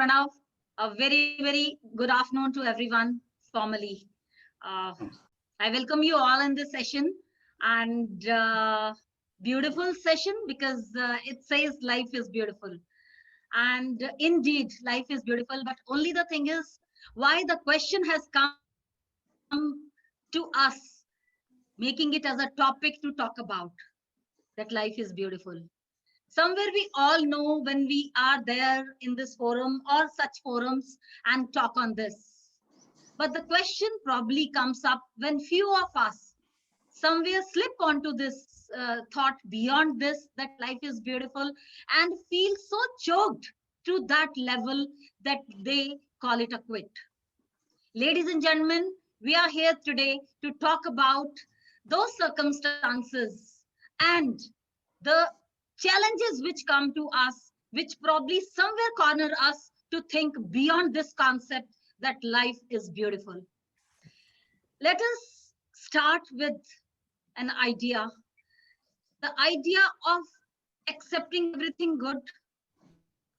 Pranav. A very, very good afternoon to everyone formally. Uh, I welcome you all in this session and beautiful session because it says life is beautiful. And indeed, life is beautiful. But only the thing is, why the question has come to us, making it as a topic to talk about that life is beautiful. Somewhere we all know when we are there in this forum or such forums and talk on this. But the question probably comes up when few of us somewhere slip onto this thought beyond this that life is beautiful and feel so choked to that level that they call it a quit. Ladies and gentlemen, we are here today to talk about those circumstances and the challenges which come to us, which probably somewhere corner us to think beyond this concept that life is beautiful. Let us start with an idea, the idea of accepting everything good,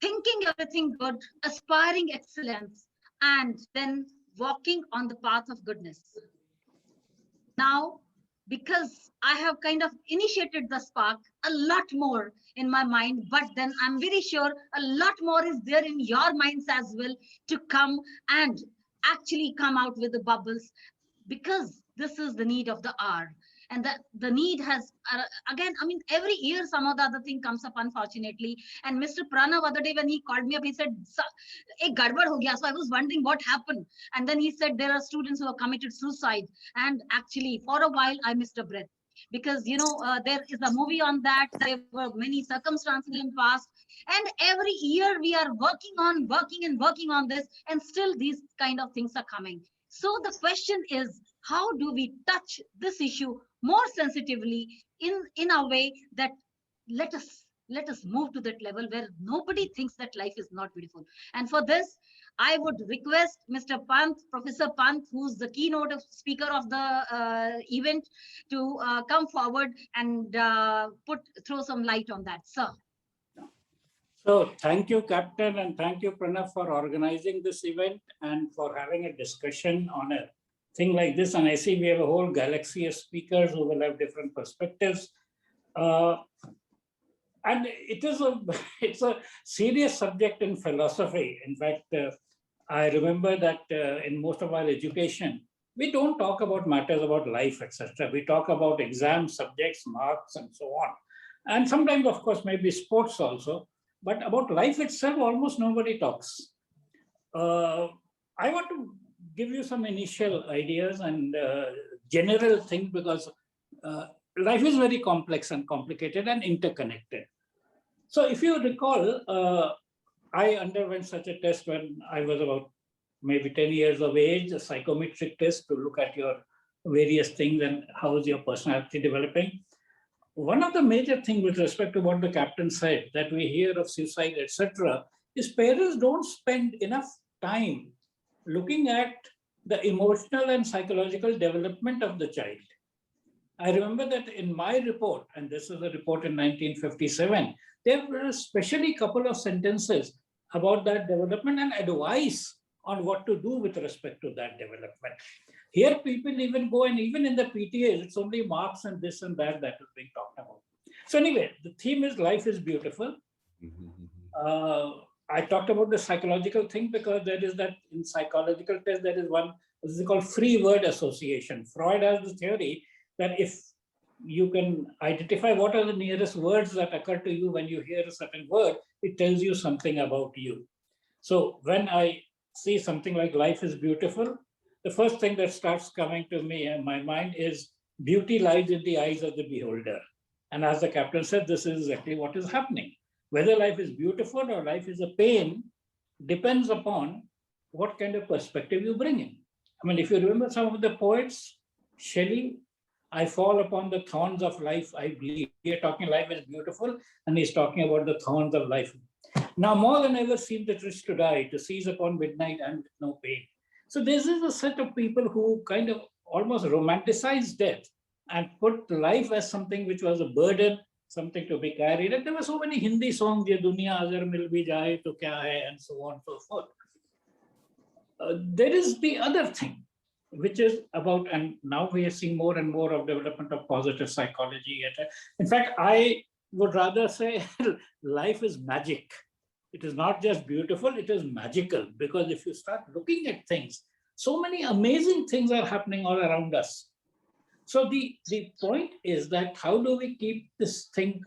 thinking everything good, aspiring excellence, and then walking on the path of goodness. Now, because I have kind of initiated the spark, a lot more in my mind, but then I'm very sure a lot more is there in your minds as well to come and actually come out with the bubbles because this is the need of the hour. And the need has, again, I mean, every year some or the other thing comes up, unfortunately. And Mr. Pranav, other day when he called me up, he said, ek gadbad ho gaya. So I was wondering what happened. And then he said, there are students who have committed suicide. And actually, for a while, I missed a breath. Because, there is a movie on that. There were many circumstances in past. And every year we are working on this. And still these kind of things are coming. So the question is, how do we touch this issue more sensitively in a way that let us move to that level where nobody thinks that life is not beautiful. And for this, I would request Mr. Pant, Professor Pant, who's the keynote speaker of the event, to come forward and throw some light on that, sir. So thank you, Captain, and thank you, Pranav, for organizing this event and for having a discussion on a thing like this. And I see we have a whole galaxy of speakers who will have different perspectives. And it's a serious subject in philosophy. In fact, I remember that in most of our education, we don't talk about matters about life, etc. We talk about exams, subjects, marks, and so on. And sometimes, of course, maybe sports also. But about life itself, almost nobody talks. I want to give you some initial ideas and general things because life is very complex and complicated and interconnected. So if you recall, I underwent such a test when I was about maybe 10 years of age, a psychometric test to look at your various things and how is your personality developing. One of the major things with respect to what the captain said, that we hear of suicide, etc., is parents don't spend enough time looking at the emotional and psychological development of the child. I remember that in my report, and this is a report in 1957, there were especially a couple of sentences about that development and advice on what to do with respect to that development. Here, people even go and even in the PTAs, it's only marks and this and that is being talked about. So anyway, the theme is life is beautiful. I talked about the psychological thing because there is that in psychological test, there is one, this is called free word association. Freud has the theory that if you can identify what are the nearest words that occur to you when you hear a certain word, it tells you something about you. So when I see something like life is beautiful, the first thing that starts coming to me in my mind is beauty lies in the eyes of the beholder. And as the captain said, this is exactly what is happening. Whether life is beautiful or life is a pain depends upon what kind of perspective you bring in. I mean, if you remember some of the poets, Shelley, I fall upon the thorns of life, I believe. Here talking life is beautiful, and he's talking about the thorns of life. Now more than ever seems the rich to die, to seize upon midnight and with no pain. So this is a set of people who kind of almost romanticize death and put life as something which was a burden, something to be carried. And there were so many Hindi songs, Ye Duniya Agar Mil Bhi Jaye To Kya Hai, and so on and so forth. There is the other thing, which is about, and now we are seeing more and more of development of positive psychology. In fact, I would rather say life is magic. It is not just beautiful, it is magical, because if you start looking at things, so many amazing things are happening all around us. So the point is that how do we keep this thing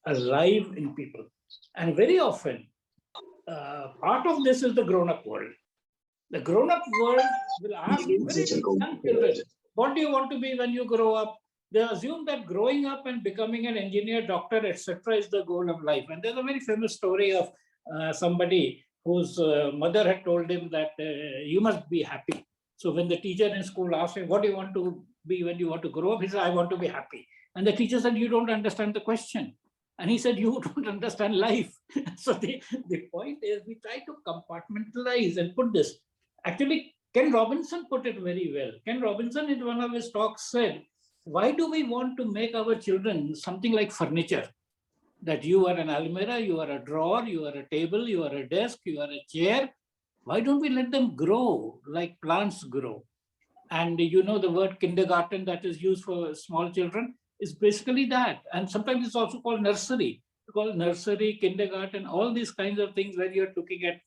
alive in people? And very often, part of this is the grown-up world. The grown-up world will ask very young children, what do you want to be when you grow up? They assume that growing up and becoming an engineer, doctor, etc. is the goal of life. And there's a very famous story of somebody whose mother had told him that you must be happy. So when the teacher in school asked him, what do you want to be when you want to grow up? He said, I want to be happy. And the teacher said, you don't understand the question. And he said, you don't understand life. So the point is we try to compartmentalize and put this. Actually, Ken Robinson put it very well. Ken Robinson in one of his talks said, why do we want to make our children something like furniture? That you are an almirah, you are a drawer, you are a table, you are a desk, you are a chair. Why don't we let them grow like plants grow? And you know the word kindergarten that is used for small children is basically that. And sometimes it's also called nursery. It's called nursery, kindergarten, all these kinds of things where you're looking at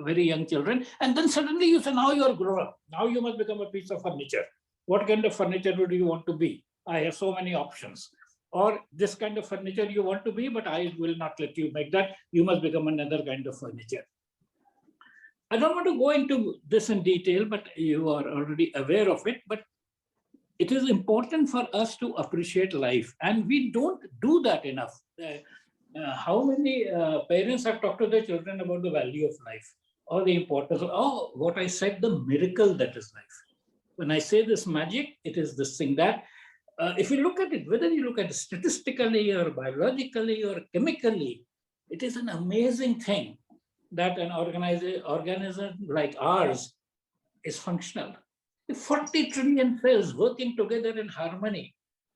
very young children. And then suddenly you say, now you're grown up. Now you must become a piece of furniture. What kind of furniture do you want to be? I have so many options. Or this kind of furniture you want to be, but I will not let you make that. You must become another kind of furniture. I don't want to go into this in detail, but you are already aware of it. But it is important for us to appreciate life. And we don't do that enough. How many parents have talked to their children about the value of life or the importance of, what I said, the miracle that is life. When I say this magic, it is this thing that if you look at it, whether you look at it statistically or biologically or chemically, it is an amazing thing that an organism like ours is functional. If 40 trillion cells working together in harmony,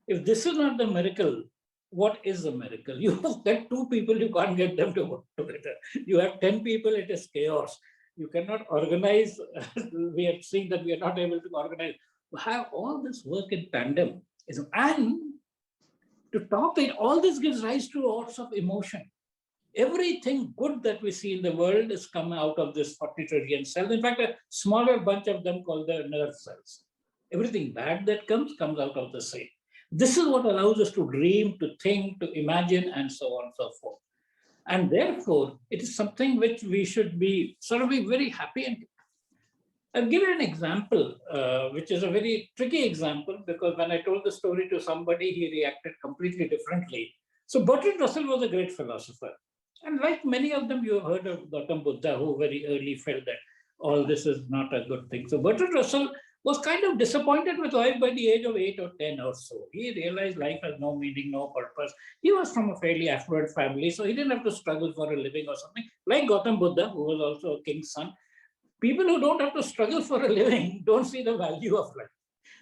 if this is not the miracle, what is the miracle? You get two people, you can't get them to work together. You have 10 people, it is chaos. You cannot organize. We have seen that we are not able to organize. Have all this work in tandem. And to top it, all this gives rise to lots of emotion. Everything good that we see in the world is coming out of this 40 trillion cells. In fact, a smaller bunch of them called the nerve cells. Everything bad that comes out of the same. This is what allows us to dream, to think, to imagine, and so on and so forth. And therefore, it is something which we should be be very happy. And I'll give you an example, which is a very tricky example, because when I told the story to somebody, he reacted completely differently. So Bertrand Russell was a great philosopher. And like many of them, you have heard of Gautam Buddha, who very early felt that all this is not a good thing. So Bertrand Russell was kind of disappointed with life by the age of 8 or 10 or so. He realized life has no meaning, no purpose. He was from a fairly affluent family, so he didn't have to struggle for a living or something. Like Gautam Buddha, who was also a king's son. People who don't have to struggle for a living don't see the value of life.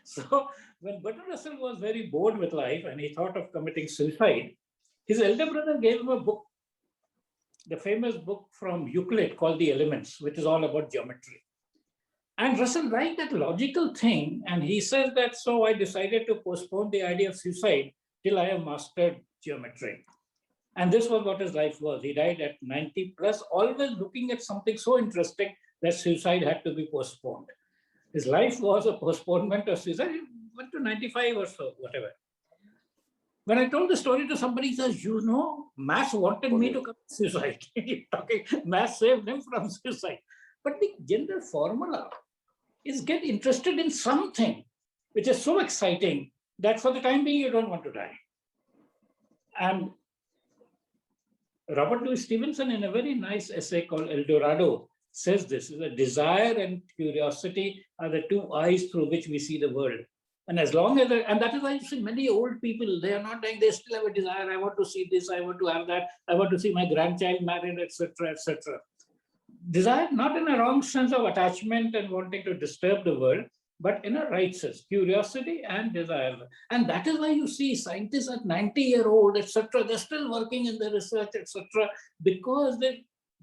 So when Bertrand Russell was very bored with life and he thought of committing suicide, his elder brother gave him a book, the famous book from Euclid called The Elements, which is all about geometry. And Russell liked that logical thing. And he says that, so I decided to postpone the idea of suicide till I have mastered geometry. And this was what his life was. He died at 90 plus, always looking at something so interesting that suicide had to be postponed. His life was a postponement of suicide. He went to 95 or so, whatever. When I told the story to somebody, he says, you know, maths wanted me to commit suicide. Maths saved him from suicide. But the general formula is get interested in something which is so exciting that for the time being, you don't want to die. And Robert Louis Stevenson, in a very nice essay called El Dorado, says this: the desire and curiosity are the two eyes through which we see the world. And as long as, and that is why you see many old people, they are not dying, they still have a desire. I want to see this, I want to have that, I want to see my grandchild married, etc., etc. Desire, not in a wrong sense of attachment and wanting to disturb the world, but in a right sense, curiosity and desire. And that is why you see scientists at 90-year-old, etc., they're still working in the research, etc., because their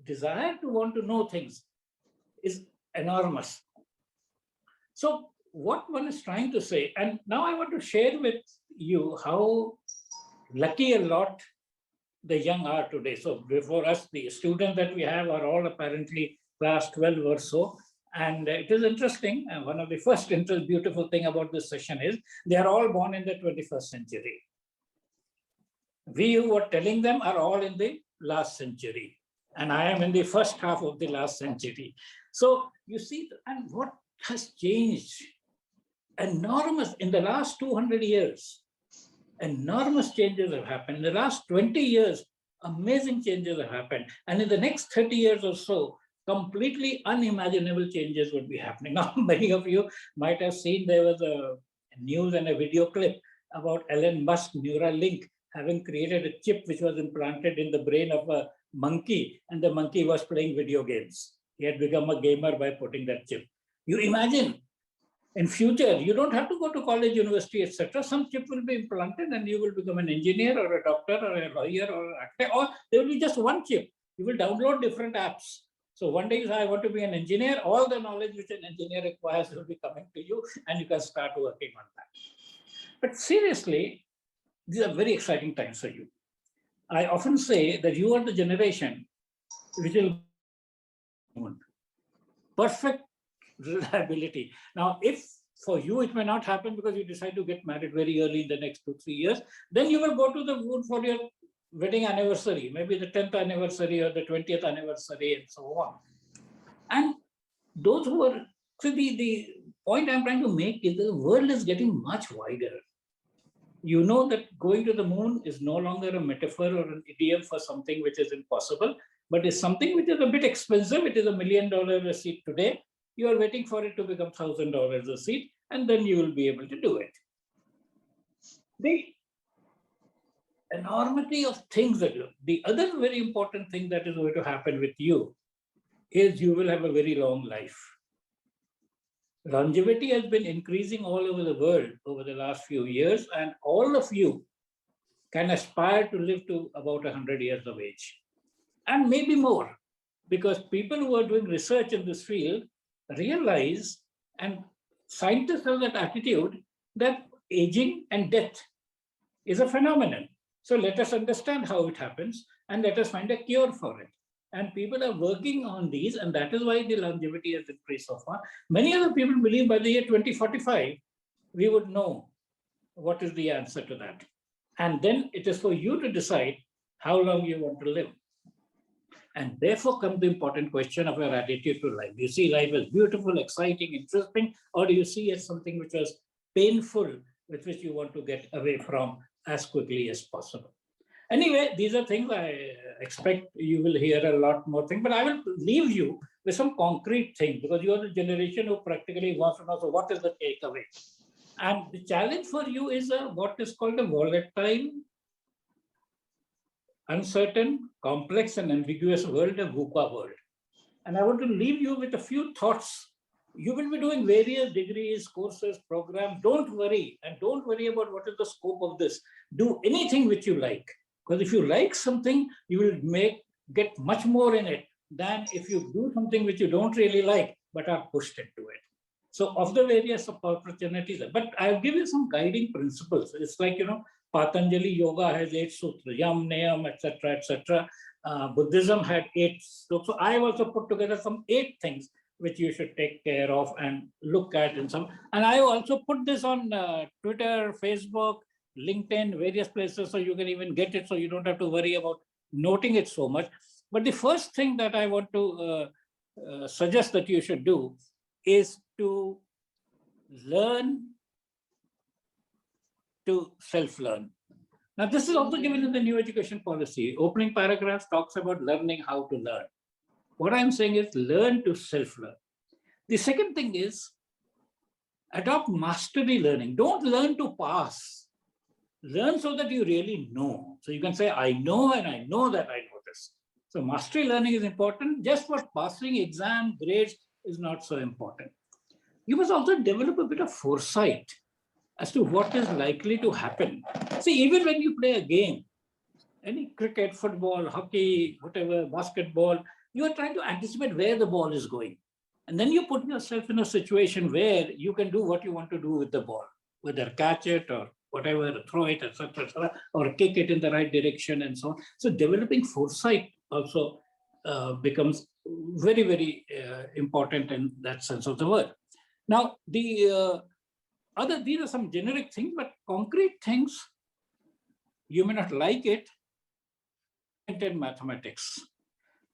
desire to want to know things is enormous. So what one is trying to say, and now I want to share with you how lucky a lot the young are today. So before us, the students that we have are all apparently class 12 or so. And it is interesting. And one of the first beautiful thing about this session is they are all born in the 21st century. We who were telling them are all in the last century. And I am in the first half of the last century. So you see, and what has changed? Enormous in the last 200 years. Enormous changes have happened. In the last 20 years, amazing changes have happened. And in the next 30 years or so, completely unimaginable changes would be happening. Now, many of you might have seen there was a news and a video clip about Elon Musk Neuralink having created a chip which was implanted in the brain of a monkey, and the monkey was playing video games. He had become a gamer by putting that chip. You imagine, in future, you don't have to go to college, university, etc. Some chip will be implanted and you will become an engineer or a doctor or a lawyer or an actor, or there will be just one chip. You will download different apps. So one day you say, I want to be an engineer, all the knowledge which an engineer requires will be coming to you and you can start working on that. But seriously, these are very exciting times for you. I often say that you are the generation which will perfect reliability. Now, if for you it may not happen because you decide to get married very early in the next 2-3 years, then you will go to the moon for your wedding anniversary, maybe the 10th anniversary or the 20th anniversary and so on. And those who are, so the point I'm trying to make is the world is getting much wider. You know that going to the moon is no longer a metaphor or an idiom for something which is impossible, but is something which is a bit expensive. It is $1 million a seat today. You are waiting for it to become $1,000 a seat, and then you will be able to do it. The enormity of things that the other very important thing that is going to happen with you is you will have a very long life. Longevity has been increasing all over the world over the last few years, and all of you can aspire to live to about 100 years of age, and maybe more, because people who are doing research in this field realize, and scientists have that attitude, that aging and death is a phenomenon. So let us understand how it happens and let us find a cure for it. And people are working on these, and that is why the longevity has increased so far. Many other people believe by the year 2045, we would know what is the answer to that. And then it is for you to decide how long you want to live. And therefore comes the important question of your attitude to life. Do you see life as beautiful, exciting, interesting, or do you see it as something which was painful, with which you want to get away from as quickly as possible? Anyway, these are things I expect you will hear a lot more things, but I will leave you with some concrete things, because you are the generation who practically wants to know, so what is the takeaway? And the challenge for you is what is called a volatile, uncertain, complex, and ambiguous world, a VUCA world. And I want to leave you with a few thoughts. You will be doing various degrees, courses, programs. Don't worry, and don't worry about what is the scope of this. Do anything which you like, because if you like something, you will get much more in it than if you do something which you don't really like, but are pushed into it. So of the various opportunities, but I'll give you some guiding principles. It's like, Patanjali Yoga has 8 sutras, Yam, Niyam, etc., etc. Buddhism had 8. So I have also put together some 8 things which you should take care of and look at in some. And I also put this on Twitter, Facebook, LinkedIn, various places, so you can even get it, so you don't have to worry about noting it so much. But the first thing that I want to suggest that you should do is to learn to self-learn. Now, this is also given in the new education policy. Opening paragraph talks about learning how to learn. What I'm saying is learn to self-learn. The second thing is adopt mastery learning. Don't learn to pass. Learn so that you really know. So you can say, I know, and I know that I know this. So mastery learning is important. Just for passing exam grades is not so important. you must also develop a bit of foresight as to what is likely to happen. See, even when you play a game, any cricket, football, hockey, whatever, basketball, you are trying to anticipate where the ball is going. And then you put yourself in a situation where you can do what you want to do with the ball, whether catch it or whatever, throw it, etc., or kick it in the right direction and so on. So developing foresight also becomes very, very important in that sense of the word. Now, these are some generic things, but concrete things, you may not like it, in mathematics.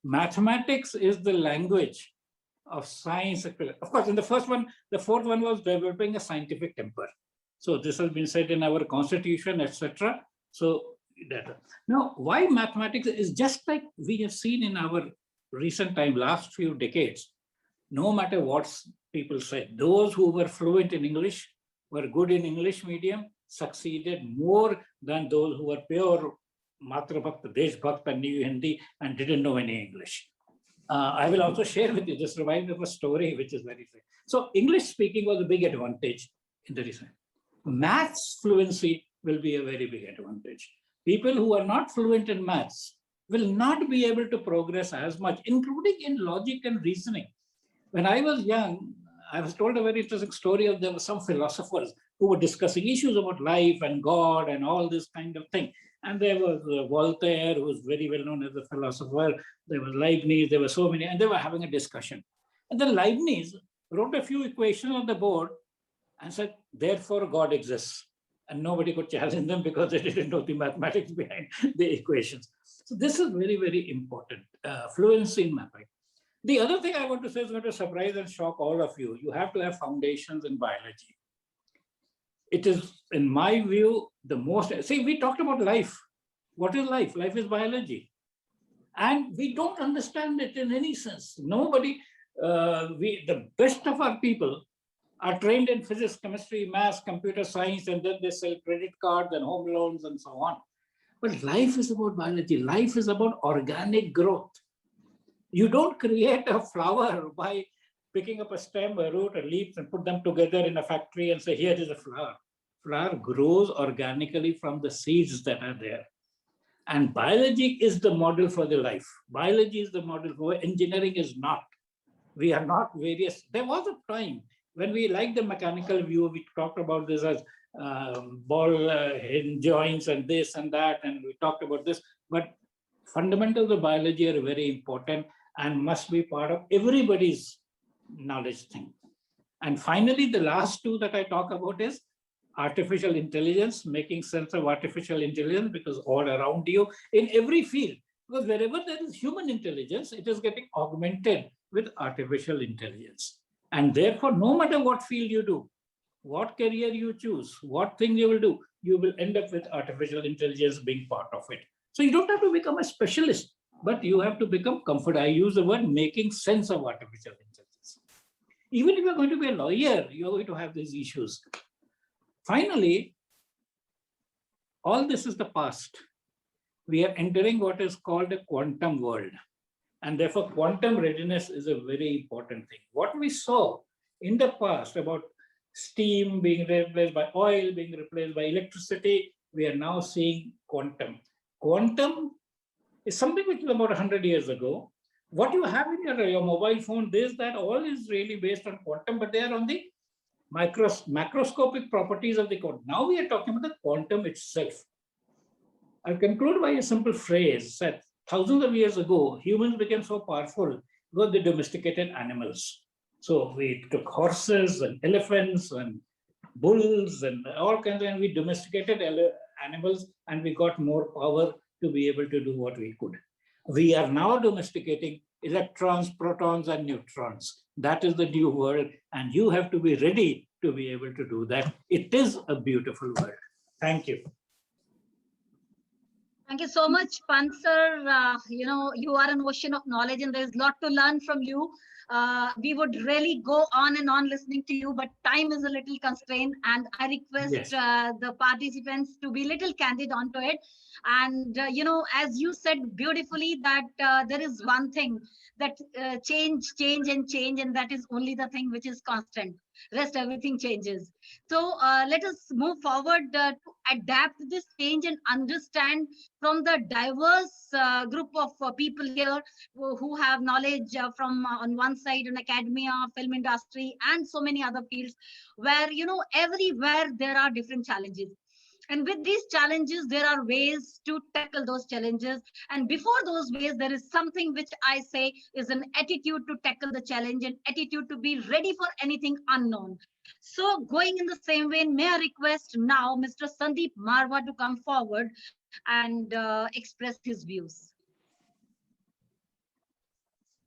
Mathematics is the language of science. Of course, in the first one, the fourth one was developing a scientific temper. So this has been said in our constitution, etc. So that. Now, why mathematics is just like we have seen in our recent time, last few decades, no matter what people say, those who were fluent in English, were good in English medium, succeeded more than those who were pure Matra Bhakta, Desh Bhakta, knew Hindi and didn't know any English. I will also share with you, just remind me of a story which is very fair. So English speaking was a big advantage in the recent. Maths fluency will be a very big advantage. People who are not fluent in maths will not be able to progress as much, including in logic and reasoning. When I was young, I was told a very interesting story of there were some philosophers who were discussing issues about life and God and all this kind of thing. And there was Voltaire, who was very well known as a philosopher. There was Leibniz, there were so many, and they were having a discussion. And then Leibniz wrote a few equations on the board and said, therefore God exists. And nobody could challenge them because they didn't know the mathematics behind the equations. So this is very, very important, fluency in mathematics. The other thing I want to say is going to surprise and shock all of you. You have to have foundations in biology. It is, in my view, the most, see, we talked about life. What is life? Life is biology. And we don't understand it in any sense. Nobody, the best of our people are trained in physics, chemistry, maths, computer science, and then they sell credit cards and home loans and so on. But life is about biology. Life is about organic growth. You don't create a flower by picking up a stem, a root, a leaf, and put them together in a factory and say, here is a flower. Flower grows organically from the seeds that are there. And biology is the model for the life. Biology is the model for engineering is not. We are not various. There was a time when we liked the mechanical view, we talked about this as ball hinge joints and this and that, and we talked about this. But fundamentals of biology are very important and must be part of everybody's knowledge thing. And finally, the last two that I talk about is artificial intelligence, making sense of artificial intelligence, because all around you in every field, because wherever there is human intelligence, it is getting augmented with artificial intelligence. And therefore, no matter what field you do, what career you choose, what thing you will do, you will end up with artificial intelligence being part of it. So you don't have to become a specialist, but you have to become comfortable. I use the word making sense of artificial intelligence. Even if you're going to be a lawyer, you're going to have these issues. Finally, all this is the past. We are entering what is called a quantum world. And therefore, quantum readiness is a very important thing. What we saw in the past about steam being replaced by oil, being replaced by electricity, we are now seeing quantum. Quantum is something which was about 100 years ago. What you have in your mobile phone, this, that, all is really based on quantum, but they are on the macroscopic properties of the quantum. Now we are talking about the quantum itself. I'll conclude by a simple phrase that thousands of years ago, humans became so powerful because they domesticated animals. So we took horses and elephants and bulls and all kinds of, and we domesticated animals and we got more power to be able to do what we could. We are now domesticating electrons, protons, and neutrons. That is the new world, and you have to be ready to be able to do that. It is a beautiful world. Thank you. Thank you so much, Pant sir. You know, you are an ocean of knowledge and there's a lot to learn from you. We would really go on and on listening to you, but time is a little constrained, and I request Yes. the participants to be little candid onto it. And as you said beautifully, that there is one thing that change, and that is only the thing which is constant. Rest everything changes. So let us move forward to adapt this change and understand from the diverse group of people here who have knowledge from on one side in academia, film industry, and so many other fields, where everywhere there are different challenges. And with these challenges, there are ways to tackle those challenges. And before those ways, there is something which I say is an attitude to tackle the challenge, and attitude to be ready for anything unknown. So, going in the same way, may I request now Mr. Sandeep Marwa to come forward and express his views.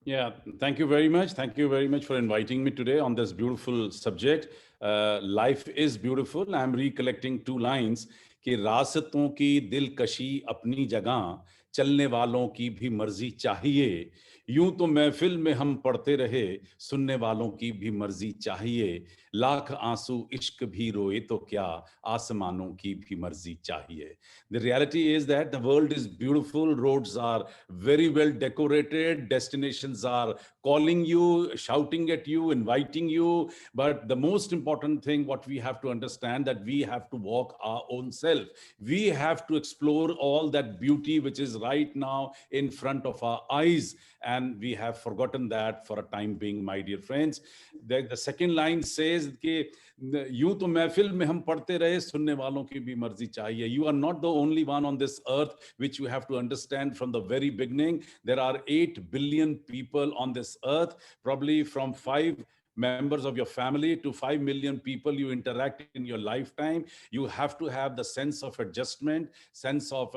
Yeah, thank you very much. Thank you very much for inviting me today on this beautiful subject. Life is beautiful. I'm recollecting two lines कि रास्तों की दिलकशी अपनी जगह चलने वालों की भी मर्जी चाहिए यूं तो महफिल में हम पढ़ते रहे सुनने वालों की भी मर्जी चाहिए लाख आंसू इश्क भी रोए तो क्या आसमानों की भी मर्जी चाहिए The reality is that the world is beautiful, roads are very well decorated, destinations are calling you, shouting at you, inviting you, but the most important thing what we have to understand that we have to walk our own self. We have to explore all that beauty which is right now in front of our eyes, and we have forgotten that for a time being, my dear friends. The second line says कि यूं तो महफिल में हम पढ़ते रहे सुनने वालों की भी मर्जी चाहिए. You are not the only one on this earth, which you have to understand from the very beginning. There are 8 billion people on this earth, probably from 5 members of your family to 5 million people you interact in your lifetime. You have to have the sense of adjustment, sense of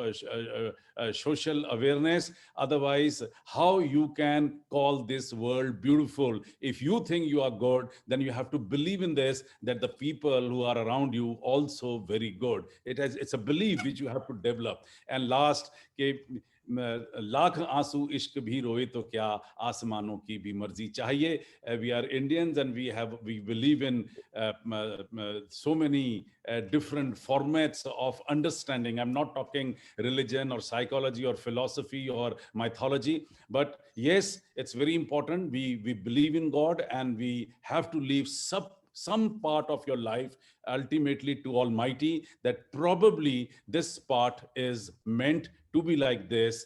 social awareness. Otherwise, how you can call this world beautiful? If you think you are good, then you have to believe in this, that the people who are around you also very good. It's a belief which you have to develop. And last, lakh आंसू इश्क भी रोए तो क्या आसमानों की भी मर्जी चाहिए. We are Indians and we believe in so many different formats of understanding. I'm not talking religion or psychology or philosophy or mythology, but yes, it's very important. We believe in God, and we have to leave some part of your life ultimately to Almighty, that probably this part is meant to be like this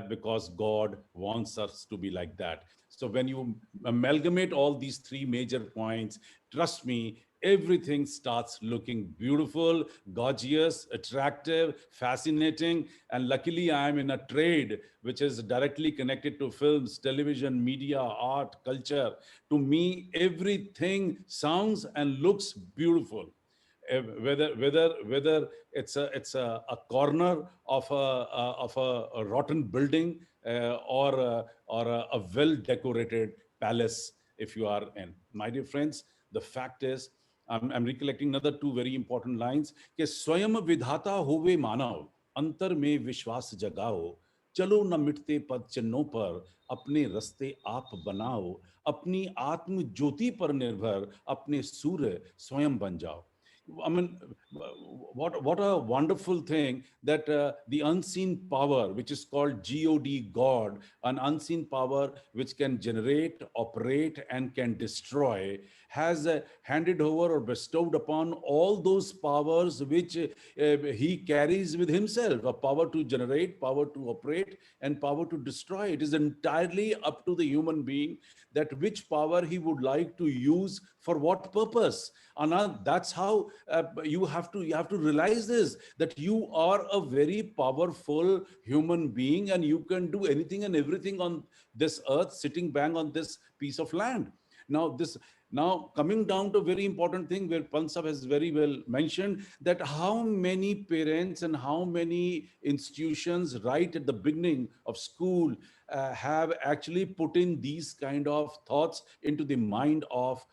because God wants us to be like that. So when you amalgamate all these three major points, trust me, everything starts looking beautiful, gorgeous, attractive, fascinating. And luckily, I'm in a trade which is directly connected to films, television, media, art, culture. To me, everything sounds and looks beautiful. Whether it's a corner of a rotten building or a well decorated palace, if you are in. My dear friends, the fact is, I'm recollecting another two very important lines कि स्वयं विधाता होवे मानव अंतर में विश्वास जगाओ चलो न मिटते पद चिन्हों पर अपने रस्ते आप बनाओ अपनी आत्म ज्योति पर निर्भर अपने सूर्य स्वयं बन जाओ. I mean, what a wonderful thing that the unseen power, which is called God, an unseen power which can generate, operate, and can destroy, has handed over or bestowed upon all those powers which he carries with himself, a power to generate, power to operate, and power to destroy. It is entirely up to the human being that which power he would like to use for what purpose. And that's how you have to realize this, that you are a very powerful human being and you can do anything and everything on this earth, sitting bang on this piece of land. Now coming down to a very important thing where Pansab has very well mentioned, that how many parents and how many institutions right at the beginning of school have actually put in these kind of thoughts into the mind of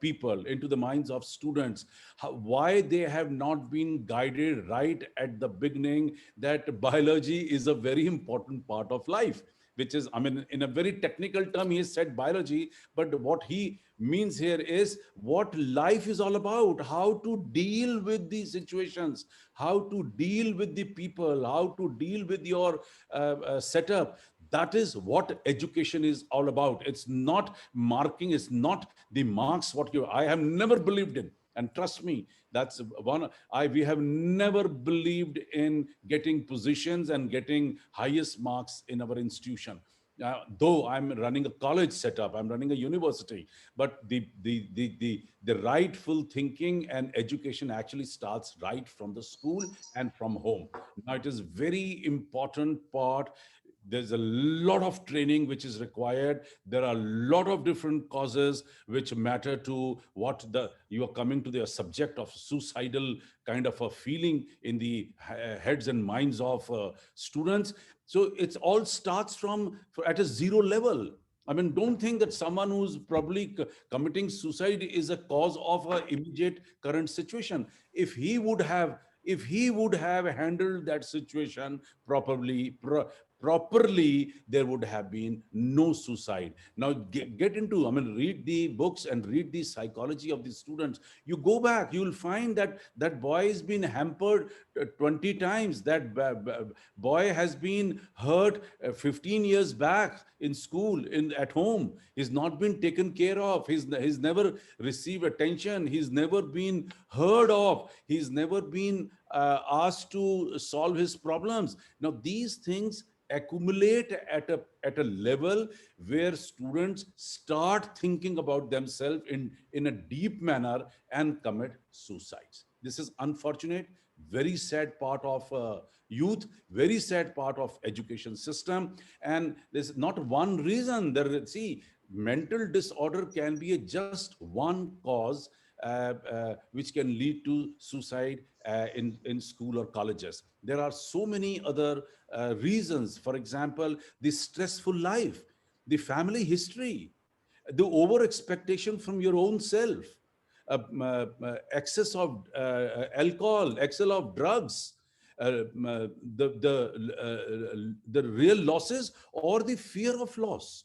people, into the minds of students. Why they have not been guided right at the beginning that biology is a very important part of life. which is, I mean, in a very technical term, he has said biology, but what he means here is what life is all about, how to deal with these situations, how to deal with the people, how to deal with your setup. That is what education is all about. It's not marking, it's not the marks what you, I have never believed in. And trust me, that's one, we have never believed in getting positions and getting highest marks in our institution. Though I'm running a college setup, I'm running a university, but the rightful thinking and education actually starts right from the school and from home. Now, it is very important part. There's a lot of training which is required. There are a lot of different causes which matter to what you are coming to the subject of suicidal kind of a feeling in the heads and minds of students. So it all starts from at a zero level. I mean, don't think that someone who's probably committing suicide is a cause of an immediate current situation. If he would have handled that situation properly, there would have been no suicide. Now get into, I mean, read the books and read the psychology of the students. You go back, you will find that that boy has been hampered 20 times. That boy has been hurt 15 years back in school, at home. He's not been taken care of. He's never received attention. He's never been heard of. He's never been asked to solve his problems. Now, these things accumulate at a level where students start thinking about themselves in a deep manner and commit suicides. This is unfortunate, very sad part of youth, very sad part of education system. And there's not one reason. See, mental disorder can be just one cause which can lead to suicide in school or colleges. There are so many other reasons. For example, the stressful life, the family history, the over expectation from your own self, excess of alcohol, excess of drugs, the real losses, or the fear of loss.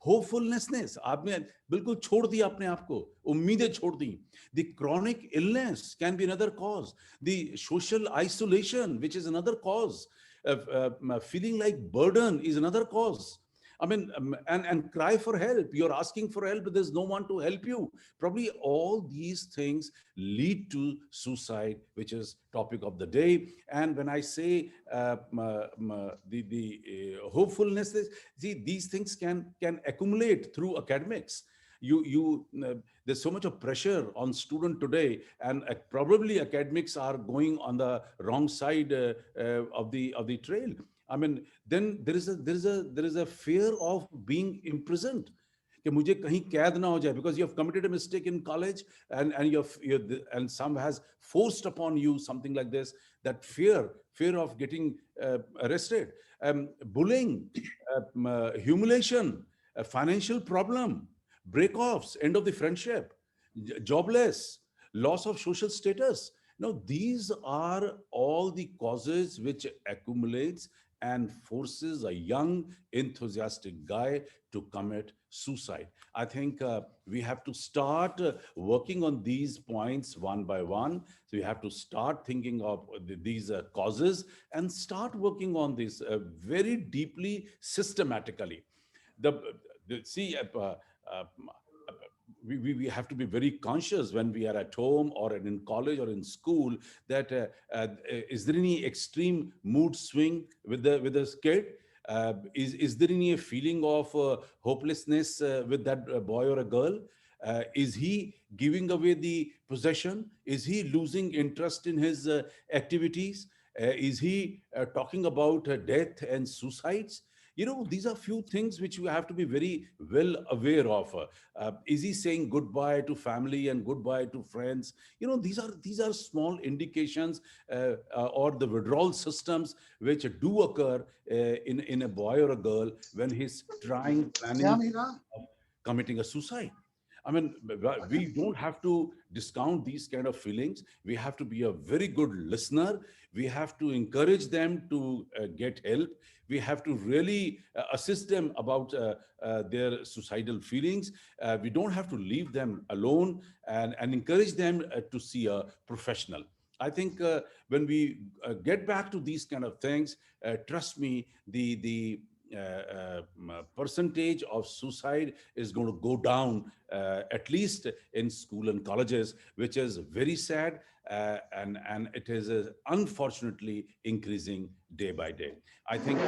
होपफुलनेसनेस आपने बिल्कुल छोड़ दिया अपने आप को, उम्मीदें छोड़ दी. The chronic illness can be another cause. The social isolation, which is another cause. Feeling like burden is another cause. I mean, and cry for help. You're asking for help, but there's no one to help you. Probably all these things lead to suicide, which is topic of the day. And when I say the hopefulness, see, these things can accumulate through academics. There's so much of pressure on student today, and probably academics are going on the wrong side of the trail. I mean, then there is a fear of being imprisoned. कि मुझे कहीं कैद ना हो जाए, because you have committed a mistake in college and some has forced upon you something like this. That fear of getting arrested, bullying, humiliation, a financial problem, break-offs, end of the friendship, jobless, loss of social status. Now, these are all the causes which accumulates and forces a young, enthusiastic guy to commit suicide. I think we have to start working on these points one by one. So we have to start thinking of these causes and start working on this very deeply, systematically. We have to be very conscious when we are at home or in college or in school that is there any extreme mood swing with the kid? Is there any feeling of hopelessness with that boy or a girl? Is he giving away the possession? Is he losing interest in his activities? Is he talking about death and suicides? You know, these are few things which you have to be very well aware of. Is he saying goodbye to family and goodbye to friends? You know, these are small indications or the withdrawal systems which do occur in a boy or a girl when he's planning of committing a suicide. I mean, we don't have to discount these kind of feelings. We have to be a very good listener. We have to encourage them to get help. We have to really assist them about their suicidal feelings. We don't have to leave them alone, and encourage them to see a professional. I think when we get back to these kind of things, trust me, the percentage of suicide is going to go down, at least in school and colleges, which is very sad, and it is unfortunately increasing day by day. I think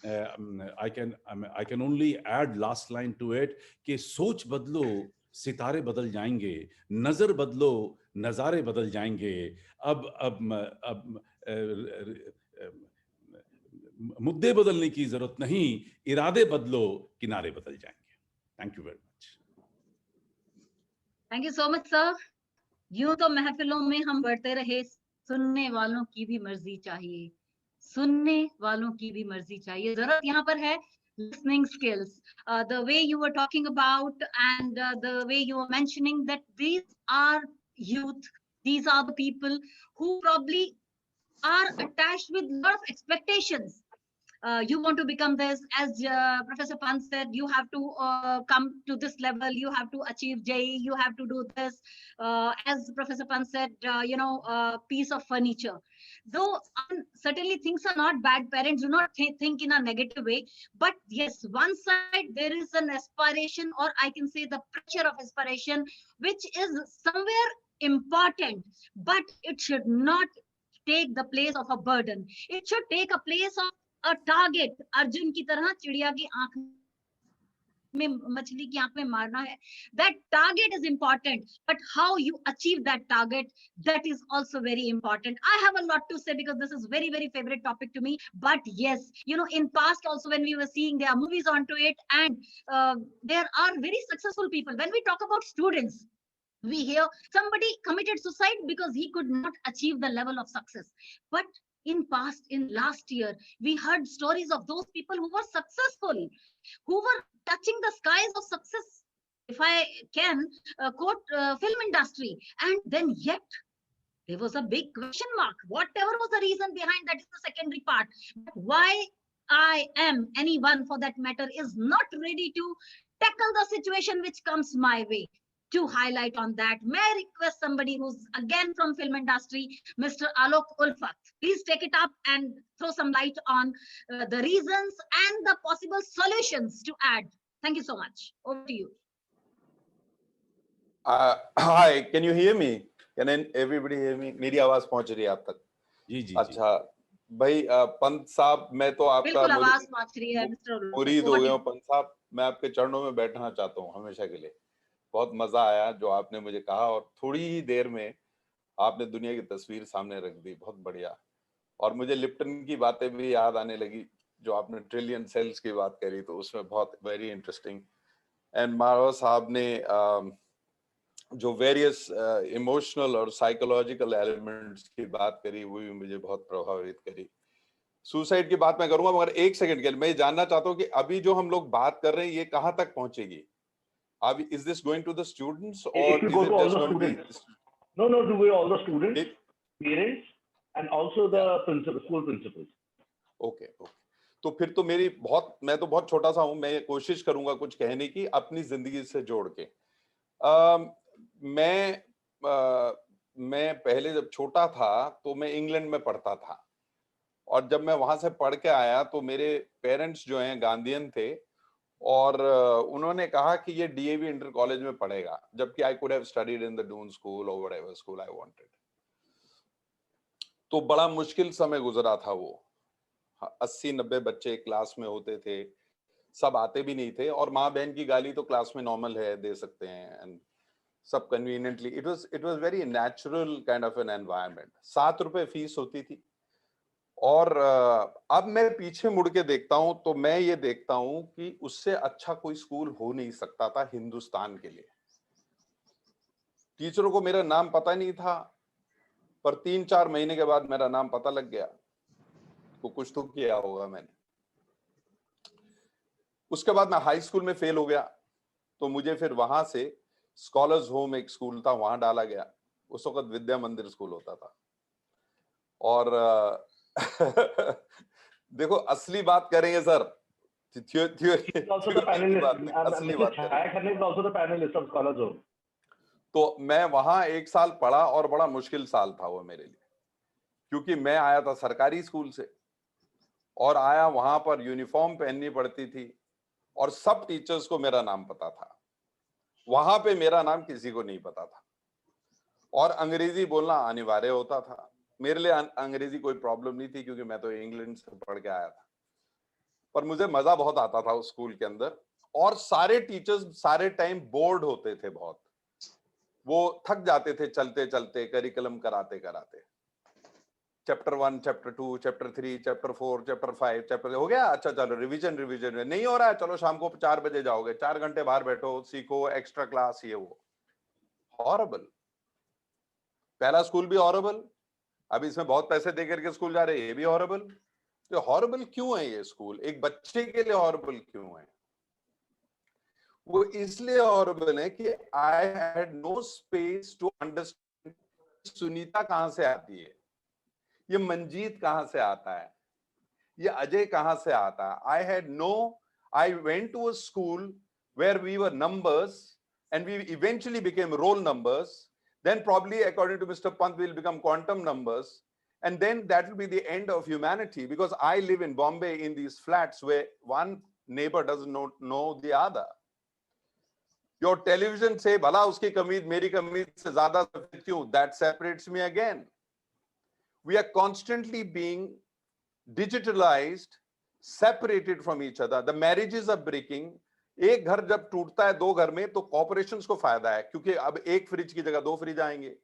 I can only add last line to it कि सोच बदलो सितारे बदल जाएंगे, नजर बदलो नजारे बदल जाएंगे, अब मुद्दे बदलने की जरूरत नहीं, इरादे बदलो किनारे बदल जाएंगे. Thank you very much. Thank you so much, sir. यूं तो महफिलों में हम बढ़ते रहे, सुनने वालों की भी मर्जी चाहिए, सुनने वालों की भी मर्जी चाहिए. जरूरत यहाँ पर है listening skills. The way you were talking about, and the way you were mentioning that these are youth, these are the people who probably are attached with a lot of expectations. You want to become this, as Professor Pant said, you have to come to this level, you have to achieve JEE, you have to do this. As Professor Pant said, piece of furniture. Though certainly things are not bad, parents do not think in a negative way, but yes, one side there is an aspiration, or I can say the pressure of aspiration, which is somewhere important, but it should not take the place of a burden. It should take a place of a target. Arjun की तरह चिड़िया की आंख में, मछली की आंख में मारना है. That target is important, but how you achieve that target, that is also very important. I have a lot to say because this is very, very favorite topic to me. But yes, you know, in past also when we were seeing, there are movies onto it, and there are very successful people. When we talk about students, we hear somebody committed suicide because he could not achieve the level of success. But in last year, we heard stories of those people who were successful, who were touching the skies of success, if I can quote film industry. And then yet there was a big question mark. Whatever was the reason behind that is the secondary part. But why I am, anyone for that matter, is not ready to tackle the situation which comes my way. To highlight on that, may I request somebody who's again from film industry, Mr. Alok Ulfat. Please take it up and throw some light on the reasons and the possible solutions to add. Thank you so much. Over to you. Hi, can you hear me? Can everybody hear me? मेरी आवाज पहुंच रही है आप तक? जी जी. अच्छा भाई, पंत साहब, मैं तो आपका बिल्कुल आवाज पहुंच रही है मिस्टर मुरीद हो गया हूं. पंत साहब, मैं आपके चरणों में बैठना चाहता हूं हमेशा के लिए. बहुत मजा आया जो आपने मुझे कहा, और थोड़ी ही देर में आपने दुनिया की तस्वीर सामने रख दी. बहुत बढ़िया. और मुझे लिप्टन की बातें भी याद आने लगी, जो आपने ट्रिलियन सेल्स की बात करी, तो उसमें बहुत वेरी इंटरेस्टिंग. एंड मारवा साहब ने जो वेरियस इमोशनल और साइकोलॉजिकल एलिमेंट्स की बात करी, वो भी मुझे बहुत प्रभावित करी. सुसाइड की बात मैं करूंगा, मगर एक सेकंड के लिए मैं जानना चाहता हूं कि अभी जो हम लोग बात कर रहे हैं, ये कहां तक पहुंचेगी? Is this going to the students, or it will go to all the students? No, to go all the students, parents, and also the school principals. Okay. तो फिर तो मैं तो बहुत छोटा सा हूं. मैं कोशिश करूंगा कुछ कहने की अपनी जिंदगी से जोड़ के. मैं पहले जब छोटा था तो मैं इंग्लैंड में पढ़ता था, और जब मैं वहां से पढ़ के आया तो मेरे पेरेंट्स जो हैं गांधीयन थे, और उन्होंने कहा कि ये डीएवी इंटर कॉलेज में पढ़ेगा, जबकि I could have studied in the Doon school और व्हाटएवर स्कूल आई वांटेड. तो बड़ा मुश्किल समय गुजरा था वो. 80-90 बच्चे क्लास में होते थे, सब आते भी नहीं थे, और माँ बहन की गाली तो क्लास में नॉर्मल है, दे सकते हैं, एंड सब conveniently. It was very natural kind of an environment. 7 रुपए फीस होती थी. और अब मैं पीछे मुड़ के देखता हूं तो मैं ये देखता हूं कि उससे अच्छा कोई स्कूल हो नहीं सकता था हिंदुस्तान के लिए. टीचरों को मेरा नाम पता नहीं था, पर 3-4 महीने के बाद मेरा नाम पता लग गया. तो कुछ तो किया होगा मैंने. उसके बाद मैं हाई स्कूल में फेल हो गया, तो मुझे फिर वहां से स्कॉलर्स होम एक स्कूल था, वहां डाला गया। उस वक्त विद्या मंदिर स्कूल होता था। और देखो असली बात करेंगे sir, He is also the panelist. असली Mr. बात करेंगे। Chaya Khanna is also the panelist of Scholars Home. तो मैं वहां 1 साल पढ़ा और बड़ा मुश्किल साल था वो मेरे लिए, क्योंकि मैं आया था सरकारी स्कूल से और आया वहां पर यूनिफॉर्म पहननी पड़ती थी और सब टीचर्स को मेरा नाम पता था। वहां पे मेरा नाम किसी को नहीं पता था और अंग्रेजी बोलना अनिवार्य होता था। मेरे लिए अंग्रेजी कोई प्रॉब्लम नहीं थी, क्योंकि मैं तो इंग्लैंड से पढ़ के आया था। पर मुझे मजा बहुत आता था उस स्कूल के अंदर, और सारे टीचर्स सारे टाइम बोर्ड होते थे बहुत, वो थक जाते थे चलते चलते करिकुलम कराते कराते। Chapter 1, chapter 2, chapter 3, chapter 4, chapter 5, chapter हो गया, अच्छा चलो रिवीजन रिवीजन में नहीं हो रहा है, चलो शाम को 4 बजे जाओगे, 4 घंटे बाहर बैठो, सीखो, एक्स्ट्रा क्लास, ये वो। हॉरेबल। पहला स्कूल भी हॉरेबल, अभी इसमें बहुत पैसे दे करके स्कूल जा रहे हैं, ये भी हॉरेबल। तो हॉरेबल क्यों है ये स्कूल? एक बच्चे के लिए हॉरेबल क्यों है? वो इसलिए हॉरेबल है कि I had no space to understand Sunita कहां से आती है, ये मंजीत कहां से आता है, ये अजय कहां से आता है। I had no, I went to a school where we were numbers and we eventually became roll numbers, then probably according to Mr. Pant will become quantum numbers, and then that will be the end of humanity, because I live in Bombay in these flats where one neighbor doesn't know the other. Your television say भला उसकी कमीज मेरी कमीज से ज्यादा सफेद क्यों, that separates me again. We are constantly being digitalized, separated from each other. The marriages are breaking. एक घर जब टूटता है 2 घर में, तो कॉर्पोरेशंस को फायदा है, क्योंकि अब एक फ्रिज की जगह 2 फ्रिज आएंगे,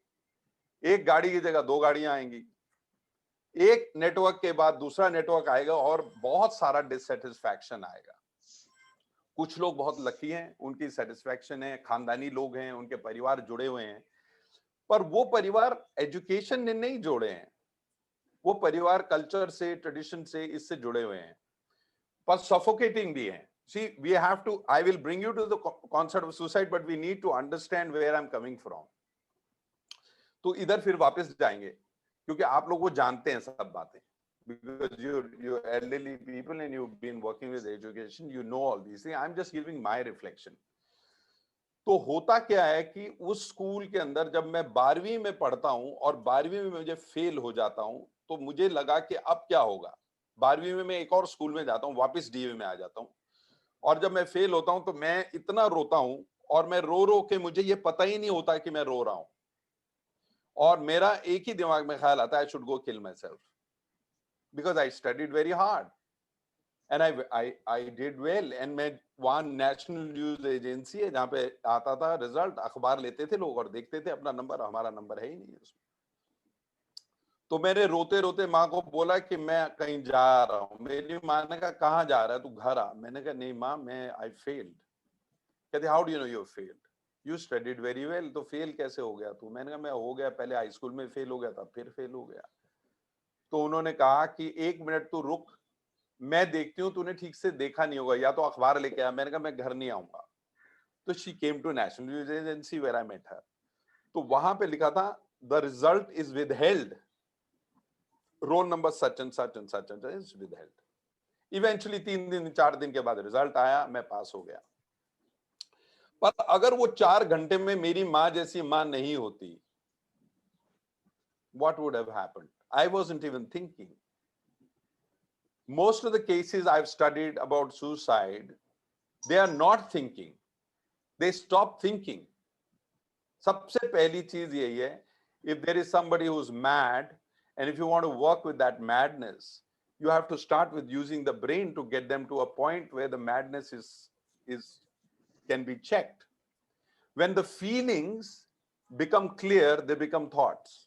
एक गाड़ी की जगह 2 गाड़ियां आएंगी, एक नेटवर्क के बाद दूसरा नेटवर्क आएगा, और बहुत सारा डिससेटिस्फैक्शन आएगा। कुछ लोग बहुत लकी हैं, उनकी सेटिस्फैक्शन है, खानदानी लोग हैं, उनके परिवार जुड़े हुए हैं, पर वो परिवार एजुकेशन ने नहीं जोड़े हैं, वो परिवार कल्चर से, ट्रेडिशन से, इससे जुड़े हुए हैं, पर सफोकेटिंग भी हैं। See, we have to, I will bring you to the concept of suicide, but we need to understand where I'm coming from. तो इधर फिर वापस जाएंगे, क्योंकि आप लोग वो जानते हैं सब बातें, because you're elderly people and you've been working with education, you know all these things. I'm just giving my reflection. तो होता क्या है कि उस स्कूल के अंदर जब मैं 12वीं में पढ़ता हूं और 12वीं में मुझे फेल हो जाता हूं, तो मुझे लगा कि अब क्या होगा। 12वीं में मैं एक और स्कूल में जाता हूं, वापस डीए में आ जाता हूं, और जब मैं फेल होता हूं तो मैं इतना रोता हूं, और मैं रो रो के मुझे ये पता ही नहीं होता कि मैं रो रहा हूं, और मेरा एक ही दिमाग में ख्याल आता है, I should go kill my self, because I studied very hard and I did well. And मैं वहां नेशनल न्यूज एजेंसी है जहां पे आता था रिजल्ट, अखबार लेते थे लोग और देखते थे अपना नंबर, हमारा नंबर है ही नहीं उसमें। तो मैंने रोते रोते माँ को बोला कि मैं कहीं जा रहा हूँ। मेरी माँ ने कहा कहाँ जा रहा है तू, घर आ। मैंने कहा नहीं माँ, मैं आई फेल्ड। कहते how do you know you failed, you studied very well, तो फेल कैसे हो गया तू? मैंने कहा मैं हो गया, पहले हाई स्कूल में फेल हो गया था, फिर फेल हो गया। तो उन्होंने कहा कि 1 मिनट तू रुक, मैं देखती हूँ, तूने ठीक से देखा नहीं होगा, या तो अखबार लेके आया। मैंने कहा मैं घर नहीं आऊंगा। तो she came to national news agency where I met her. तो वहां पे लिखा था the result is withheld, roll number such and such and such and is withheld. Eventually 3 दिन 4 दिन के बाद रिजल्ट आया, मैं पास हो गया। पर अगर वो 4 घंटे में मेरी माँ जैसी माँ नहीं होती, what would have happened? I wasn't even thinking. Most of the cases I've studied about suicide, they are not thinking. They stop thinking. सबसे पहली चीज यही है, if there is somebody who's mad, and if you want to work with that madness, you have to start with using the brain to get them to a point where the madness can be checked. When the feelings become clear, they become thoughts.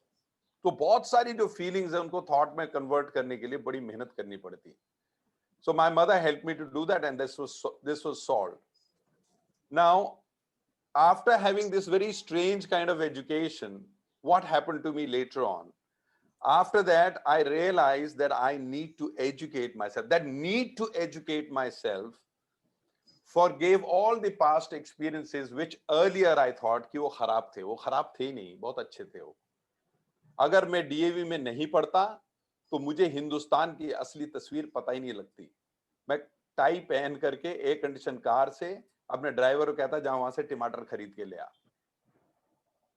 तो बहुत सारी जो feelings है उनको thought में convert करने के लिए बड़ी मेहनत करनी पड़ती। So my mother helped me to do that, and this was solved. Now, after having this very strange kind of education, what happened to me later on? After that, I realized that I need to educate myself. That need to educate myself forgave all the past experiences which earlier I thought कि वो खराब थे ही नहीं, बहुत अच्छे थे वो। अगर मैं डीएवी में नहीं पढ़ता तो मुझे हिंदुस्तान की असली तस्वीर पता ही नहीं लगती। मैं टाई पहन करके एयर कंडीशन कार से अपने ड्राइवर को कहता जा वहां से टमाटर खरीद के ले आ।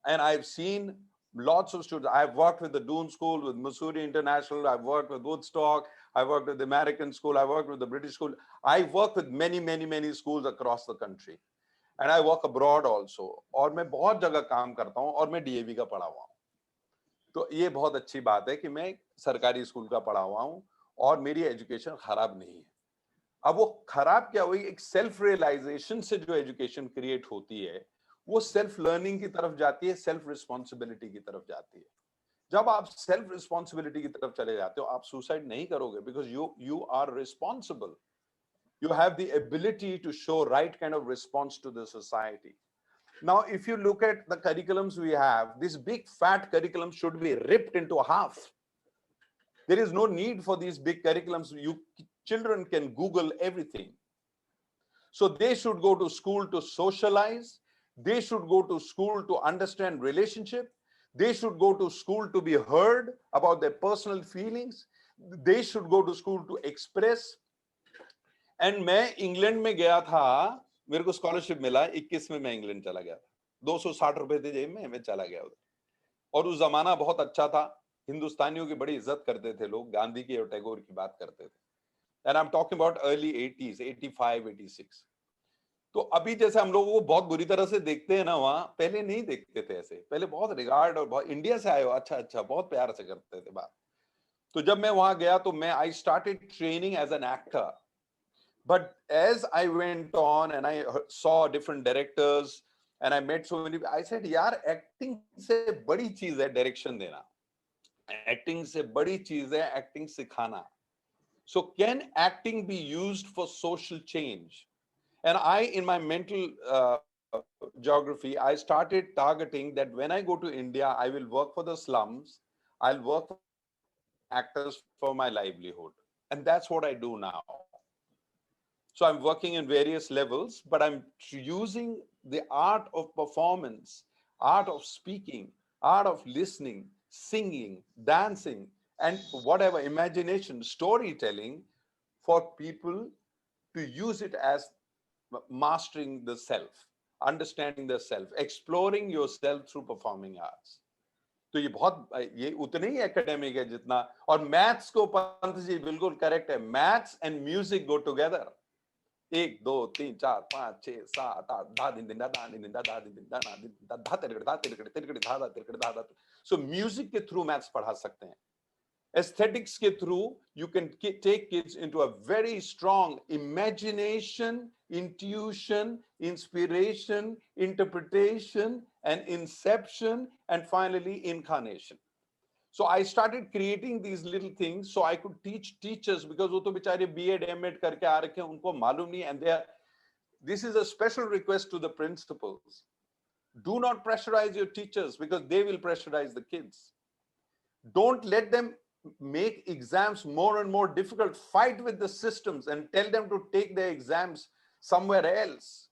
And I've seen lots of students. I've worked with the Doon School, with Missouri International. I've worked with Woodstock. I've worked with the American School. I've worked with the British School. I've worked with many, many, many schools across the country. And I work abroad also. और मैं बहुत जगह काम करता हूँ और मैं DAV का पढ़ा हुआ हूँ। तो ये बहुत अच्छी बात है कि मैं सरकारी स्कूल का पढ़ा हुआ हूँ और मेरी एजुकेशन खराब नहीं है। अब वो खराब क्या हुई, एक सेल्फ रियलाइजेशन से जो एजुकेशन क्रिएट होती है वो सेल्फ लर्निंग की तरफ जाती है, सेल्फ रिस्पॉन्सिबिलिटी की तरफ जाती है। जब आप सेल्फ रिस्पॉन्सिबिलिटी की तरफ चले जाते हो, आप सुसाइड नहीं करोगे because you are responsible, you have the ability to show right kind of response to the society. Now, if you look at the curriculums we have, this big fat curriculum should be ripped into half. There is no need for these big curriculums. Children can Google everything. So they should go to school to socialize. They should go to school to understand relationship. They should go to school to be heard about their personal feelings. They should go to school to express. And मैं England में गया था, मेरे को scholarship मिला 21 में, मैं England चला गया था। 260 रुपए थे जेब में, मैं चला गया उधर। और उस जमाना बहुत अच्छा था, हिंदुस्तानियों की बड़ी इज्जत करते थे लोग, गांधी की और टैगोर की बात करते थे। And I am talking about early 80s, 85, 86। तो अभी जैसे हम लोगों को बहुत बुरी तरह से देखते हैं ना, वहां पहले नहीं देखते थे ऐसे। पहले बहुत रिगार्ड और बहुत, इंडिया से आए हो, अच्छा अच्छा, बहुत प्यार से करते थे बात। तो जब मैं वहां गया तो मैं I started training as an actor, but as I went on and I saw different directors and I met so many, I said यार एक्टिंग से बड़ी चीज है डायरेक्शन देना, एक्टिंग से बड़ी चीज है एक्टिंग सिखाना। So can acting be used for social change? And I, in my mental geography, I started targeting that when I go to India, I will work for the slums, I'll work for actors for my livelihood. And that's what I do now. So I'm working in various levels, but I'm using the art of performance, art of speaking, art of listening, singing, dancing, and whatever, imagination, storytelling, for people to use it as mastering the self, understanding the self, exploring yourself through performing arts. तो ये उतने ही academic है जितना, और maths को पंत जी बिल्कुल correct है, maths and music go together. 1 2 3 4 5 6 7 8 धा दिन दिन धा दिन दिन धा दिन दिन धा धा तिरकड़ धा तिरकड़ तिरकड़ धा धा तिरकड़ धा धा। सो म्यूजिक के थ्रू मैथ्स पढ़ा सकते हैं। Aesthetics के through you can take kids into a very strong imagination, intuition, inspiration, interpretation, and inception, and finally incarnation. So I started creating these little things so I could teach teachers, because वो तो बेचारे B.Ed, M.Ed करके आ रखे हैं, उनको मालूम नहीं, and they are, this is a special request to the principals. Do not pressurize your teachers because they will pressurize the kids. Don't let them make exams more and more difficult. Fight with the systems and tell them to take their exams somewhere else.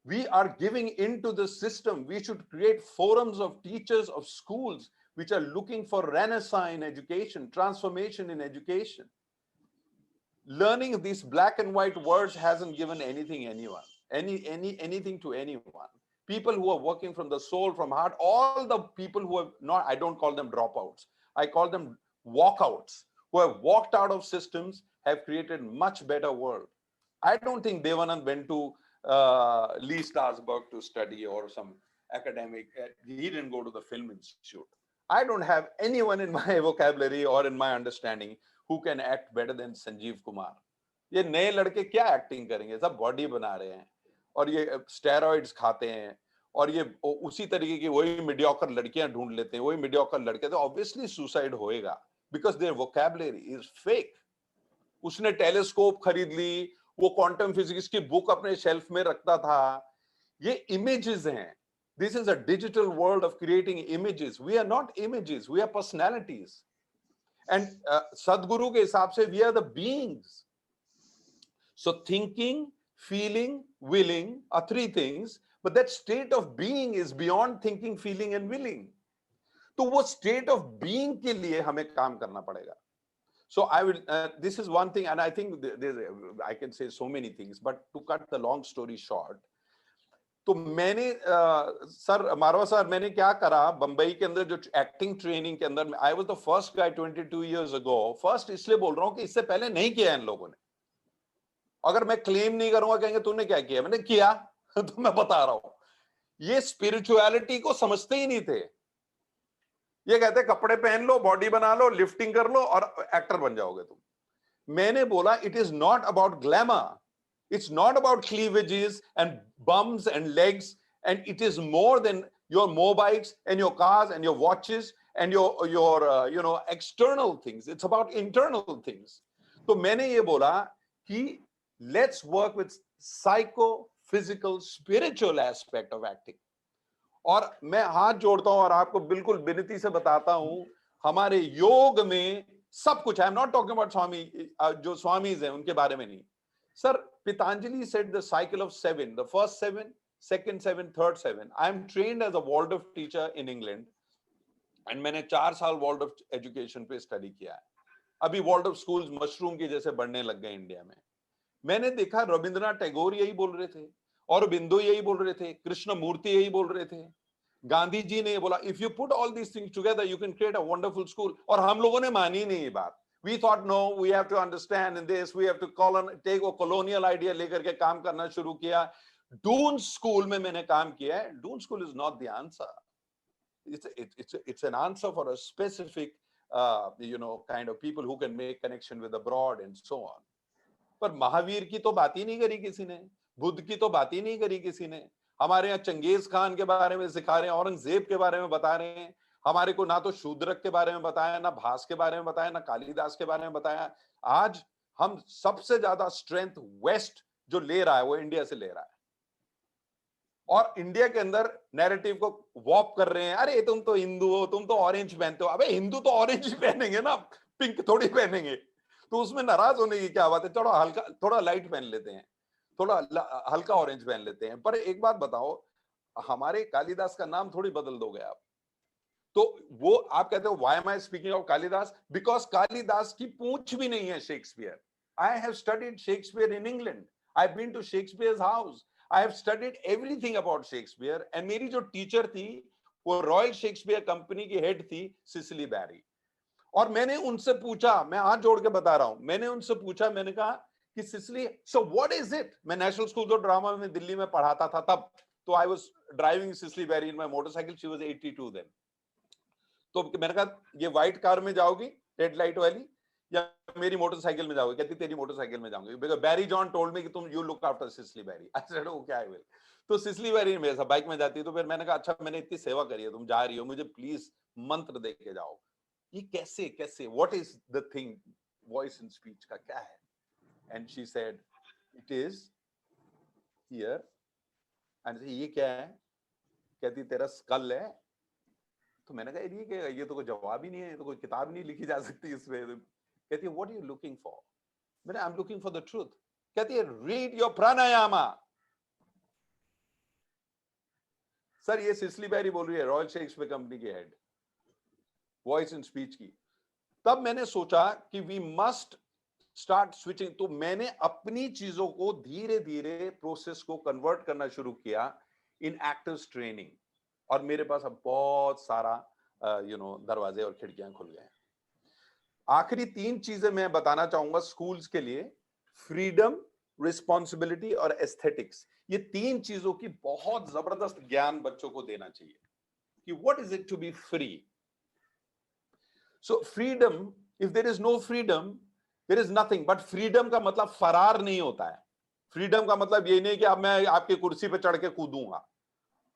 We are giving into the system. We should create forums of teachers, of schools, which are looking for renaissance in education, transformation in education. Learning these black and white words hasn't given anything anything to anyone. People who are working from the soul, from heart, all the people who have not, I don't call them dropouts, I call them walkouts, who have walked out of systems, have created much better world. I don't think Devanand went to Lee Strasberg to study or some academic. He didn't go to the film institute. I don't have anyone in my vocabulary or in my understanding who can act better than Sanjeev Kumar. ये नए लड़के क्या acting करेंगे, सब body बना रहे हैं और ये स्टेरॉइड्स खाते हैं और ये उसी तरीके की वही मीडियोकर लड़कियां ढूंढ लेते हैं, वही मीडियोकर लड़के, तो ऑब्वियसली सुसाइड होएगा because their vocabulary is fake. उसने टेलीस्कोप खरीद ली, वो क्वांटम फिजिक्स की बुक अपने शेल्फ में रखता था. ये इमेजेस हैं. This is a digital world of creating images. We are not images, we are personalities. And Sadhguru ke hisab se, we are the beings. So thinking, feeling, willing are three things, but that state of being is beyond thinking, feeling and willing. तो वो state of being के लिए हमें काम करना पड़ेगा. So I will, this is one thing, and I think I can say so many things, but to cut the long story short, तो मैंने सर मारवा सर मैंने क्या करा बंबई के अंदर जो एक्टिंग ट्रेनिंग के अंदर I was the first guy 22 years ago. First इसलिए बोल रहा हूं कि इससे पहले नहीं किया इन लोगों ने. अगर मैं क्लेम नहीं करूंगा कहेंगे तूने क्या किया. मैंने किया तो मैं बता रहा हूं. ये स्पिरिचुअलिटी को समझते ही नहीं थे. ये कहते कपड़े पहन लो, बॉडी बना लो, लिफ्टिंग कर लो और एक्टर बन जाओगे तुम. मैंने बोला it is not about glamour. It's not about cleavages and bums and legs, and it is more than your mobiles and your cars and your watches and your external things. It's about internal things. तो मैंने ये बोला कि let's work with psycho, physical, spiritual aspect of acting. और मैं हाथ जोड़ता हूं और आपको बिल्कुल विनती से बताता हूं हमारे योग में सब कुछ है. I'm not talking about स्वामी, जो स्वामीज हैं उनके बारे में नहीं. Sir, Pitanjali said the cycle of 7, the first 7, second 7, third 7. I am trained as a Waldorf teacher in England, and मैंने 4 साल Waldorf education पे study किया है. अभी Waldorf schools मशरूम के जैसे बढ़ने लग गए इंडिया में. मैंने देखा रविंद्रनाथ टैगोर यही बोल रहे थे, औरबिंदो यही बोल रहे थे, कृष्णमूर्ति यही बोल रहे थे, गांधी जी ने ये बोला, if you put all these things together, you can create a wonderful school. और हम लोगों ने मानी नहीं ये बात. We thought no, we have to understand in this, we have to take a colonial idea लेकर के काम करना शुरू किया. Doon School में मैंने काम किया है. Doon School is not the answer. It's an answer for a specific kind of people who can make connection with abroad and so on. पर महावीर की तो बात ही नहीं करी किसी ने, बुद्ध की तो बात ही नहीं करी किसी ने. हमारे यहाँ चंगेज खान के बारे में सिखा रहे हैं, औरंगजेब के बारे में बता रहे हैं. हमारे को ना तो शूद्रक के बारे में बताया, ना भास के बारे में बताया, ना कालिदास के बारे में बताया. आज हम सबसे ज्यादा स्ट्रेंथ वेस्ट जो ले रहा है वो इंडिया से ले रहा है. और इंडिया के अंदर नैरेटिव को वॉप कर रहे हैं. अरे तुम तो हिंदू हो, तुम तो ऑरेंज पहनते हो. अबे हिंदू तो ऑरेंज ही पहनेंगे ना, पिंक थोड़ी पहनेंगे. तो उसमें नाराज होने की क्या बात है. थोड़ा हल्का, थोड़ा लाइट पहन लेते हैं, थोड़ा हल्का ऑरेंज पहन लेते हैं. पर एक बात बताओ, हमारे कालिदास का नाम थोड़ी बदल दोगे आप. तो वो आप कहते हो why am I speaking of Kalidas, because Kalidas की पूंछ भी नहीं है Shakespeare. I have studied Shakespeare in England. I have been to Shakespeare's house. I have studied everything about Shakespeare. And मेरी जो टीचर थी वो रॉयल शेक्सपियर कंपनी की हेड थी सिसिली बैरी. और मैंने उनसे पूछा, मैं हाथ जोड़ के बता रहा हूं, मैंने उनसे पूछा, मैंने कहा कि Cecily, so what is it. मैं नेशनल स्कूल ऑफ ड्रामा में दिल्ली में पढ़ाता था तब. तो I was driving Cecily Berry in my motorcycle. She was 82 then. तो मैंने कहा ये व्हाइट कार में जाओगी रेड लाइट वाली या मेरी मोटरसाइकिल में जाओगी. कहती तेरी मोटरसाइकिल में जाऊंगी. Because Barry John told me कि तुम you look after Cecily Berry. I said okay I will. तो सिसिली बैरी मेरे साथ बाइक में जाती. तो फिर मैंने कहा अच्छा मैंने इतनी सेवा करी है, तुम जा रही हो, मुझे प्लीज मंत्र दे के जाओ. ये कैसे कैसे, what is the thing, voice in speech का क्या है. And she said it is here. And ये क्या है. कहती तेरा स्कल है. तो मैंने कहा ये तो कोई जवाब ही नहीं है, ये तो कोई किताब नहीं लिखी जा सकती इसमें. कहती है what are you looking for. मैंने I am looking for the truth. कहती है रीड योर प्राणायामा. सर ये सिसिली बैरी बोल रही है, रॉयल शेक्सपियर कंपनी की हेड, वॉइस इन स्पीच की. तब मैंने सोचा कि वी मस्ट स्टार्ट स्विचिंग. तो मैंने अपनी चीजों को धीरे धीरे प्रोसेस को कन्वर्ट करना शुरू किया इन एक्टर्स ट्रेनिंग. और मेरे पास अब बहुत सारा दरवाजे और खिड़कियां खुल गए हैं. आखिरी 3 चीजें मैं बताना चाहूंगा स्कूल्स के लिए. फ्रीडम, रिस्पॉन्सिबिलिटी और एस्थेटिक्स. ये 3 चीजों की बहुत जबरदस्त ज्ञान बच्चों को देना चाहिए कि what is it to be free. So freedom, if there is no freedom there is nothing. But freedom का मतलब फरार नहीं होता है. फ्रीडम का मतलब ये नहीं कि अब मैं आपकी कुर्सी पे चढ़ के कूदूंगा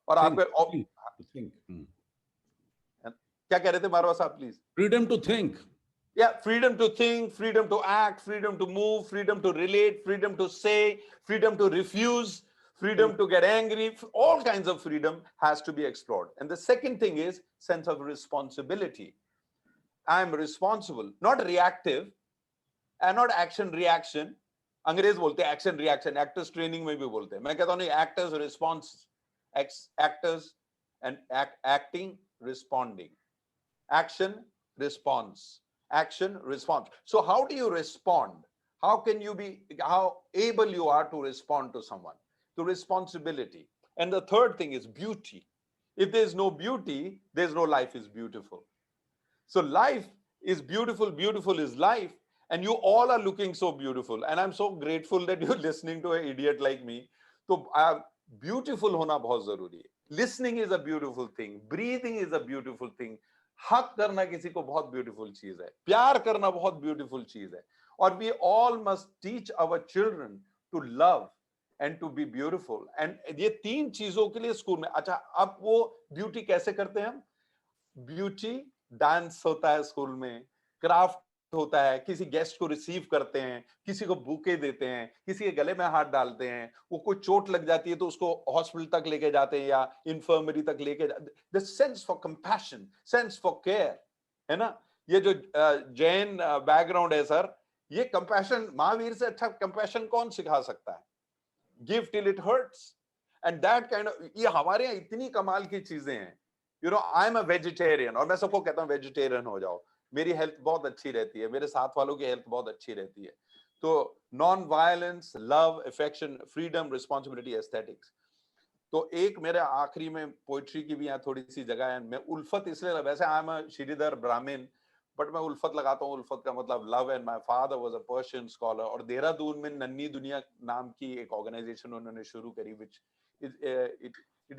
और आपके क्या कह रहे थे मारवा साहब please. Freedom to think. Yeah, freedom to think, freedom to act, freedom to move, freedom to relate, freedom to say, freedom to refuse, freedom to get angry. All kinds of freedom has to be explored. And the second thing is sense of responsibility. I am responsible, not reactive and not action reaction. अंग्रेज बोलते हैं action reaction, actors training में भी बोलते हैं, मैं कहता हूँ नहीं, actors response, actors and acting responding, action response, action response. So how do you respond? How can you be, how able you are to respond to someone, to responsibility. And the third thing is beauty. If there's no beauty, there's no life is beautiful. So life is beautiful, beautiful is life, and you all are looking so beautiful, and I'm so grateful that you're listening to an idiot like me. So beautiful hona bahut zaruri hai. Listening is a beautiful thing, breathing is a beautiful thing, हक करना किसी को बहुत beautiful चीज है, प्यार करना बहुत ब्यूटीफुल चीज है, और we all must teach our children to love and to be beautiful. And ये तीन चीजों के लिए स्कूल में. अच्छा, अब वो ब्यूटी कैसे करते हैं हम? ब्यूटी डांस होता है स्कूल में, क्राफ्ट होता है, किसी गेस्ट को रिसीव करते हैं, किसी को बुके देते हैं, किसी के गले में हाथ डालते हैं, वो कोई चोट लग जाती है तो उसको हॉस्पिटल तक लेके जाते हैं या इन्फर्मरी तक लेके जाते. The sense for compassion, sense for care, है ना. ये जो जैन बैकग्राउंड है सर, ये कंपैशन, महावीर से अच्छा कंपैशन कौन सिखा सकता है? Give till it hurts, and that kind of, ये हमारे यहाँ इतनी कमाल की चीजें हैं. You know, I am a vegetarian, और मैं सबको कहता हूँ वेजिटेरियन हो जाओ, मेरी हेल्थ बहुत अच्छी रहती है, मेरे साथ वालों की हेल्थ बहुत अच्छी रहती है. तो non violence, love, affection, freedom, responsibility, aesthetics. तो एक मेरे आखिरी में पोइट्री की भी यहाँ थोड़ी सी जगह है. मैं उल्फत इसलिए, वैसे आई एम अ श्रीधर ब्राह्मण, बट मैं उल्फत लगाता हूँ. उल्फत का मतलब love, and my father was a Persian scholar. और देहरादून में नन्ही दुनिया नाम की एक ऑर्गेनाइजेशन उन्होंने शुरू करी, which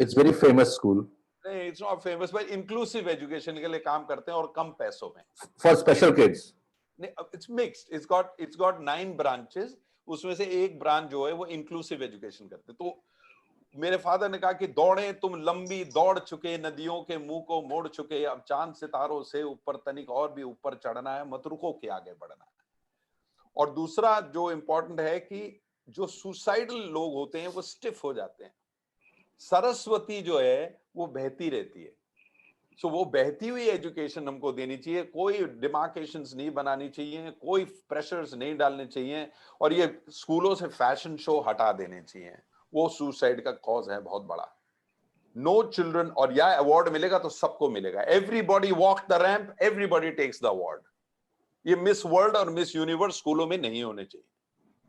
It's very famous school नहीं, it's not famous, but inclusive education के लिए काम करते हैं और कम पैसों में. for special kids. It's mixed, it's got 9 branches. उसमें से एक ब्रांच जो है वो इंक्लूसिव एजुकेशन करते. तो मेरे फादर ने कहा कि दौड़े तुम लंबी, दौड़ चुके, नदियों के मुंह को मोड़ चुके, अब चांद सितारों से ऊपर तनिक और भी ऊपर चढ़ना है, मत रुको के आगे बढ़ना है. और दूसरा जो इंपॉर्टेंट है कि जो सुसाइडल लोग होते हैं वो स्टिफ हो जाते हैं. सरस्वती जो है वो बहती रहती है. सो वो बहती हुई एजुकेशन हमको देनी चाहिए, कोई डिमार्केशंस नहीं बनानी चाहिए, कोई प्रेशर्स नहीं डालने चाहिए, और ये स्कूलों से फैशन शो हटा देने चाहिए. वो सुसाइड का कॉज है बहुत बड़ा. नो चिल्ड्रन, और या अवार्ड मिलेगा तो सबको मिलेगा. Everybody walk the ramp, everybody takes the award. ये मिस वर्ल्ड और मिस यूनिवर्स स्कूलों में नहीं होने चाहिए.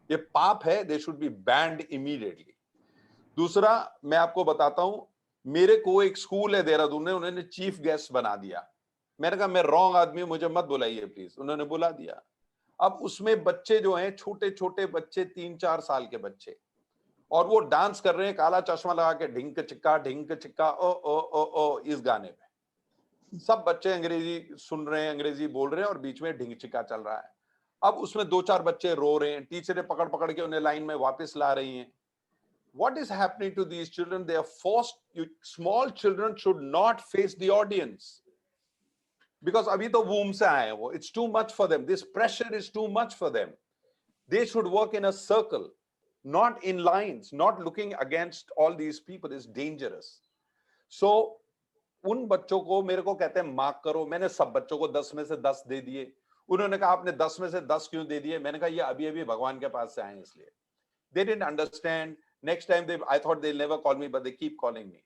ये पाप है. They should be banned immediately. दूसरा मैं आपको बताता हूं, मेरे को एक स्कूल है देहरादून में, उन्होंने चीफ गेस्ट बना दिया. मैंने कहा मैं रॉन्ग आदमी हूं, मुझे मत बुलाइए प्लीज. उन्होंने बुला दिया. अब उसमें बच्चे जो हैं, छोटे छोटे बच्चे, 3-4 साल के बच्चे, और वो डांस कर रहे हैं काला चश्मा लगा के, ढिंक चिक्का ओ ओ ओ ओ इस गाने पे. सब बच्चे अंग्रेजी सुन रहे हैं, अंग्रेजी बोल रहे हैं, और बीच में ढिंक चिक्का चल रहा है. अब उसमें 2-4 बच्चे रो रहे हैं, टीचरें पकड़ पकड़ के उन्हें लाइन में वापस ला रही हैं. What is happening to these children? They are forced. Small children should not face the audience because abhi to womb se aaye wo. It's too much for them. This pressure is too much for them. They should work in a circle, not in lines. Not looking against all these people is dangerous. So उन बच्चों को मेरे को कहते हैं mark करो. मैंने सब बच्चों को 10 में से 10 दे दिए. उन्होंने कहा आपने 10 में से 10 क्यों दे दिए? मैंने कहा ये अभी अभी भगवान के पास से आए इसलिए. They didn't understand. Next time I thought they'll never call me, but they keep calling me.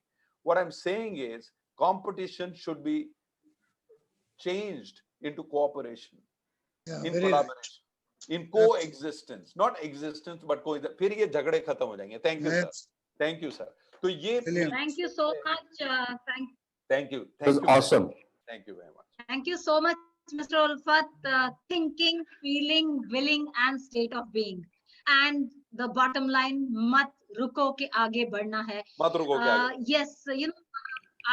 What I'm saying is competition should be changed into cooperation, in collaboration, in coexistence, not existence, but फिर ये झगड़े खत्म हो जाएंगे. Thank you, sir. Thank you, sir. तो ये Thank you so much. Thank you. It was awesome. Thank you very much. Thank you so much, Mr. Ulfat. Thinking, feeling, willing, and state of being. And the bottom line, mat ruko ke aage badhna hai. मत रुको के आगे. Yes, you know,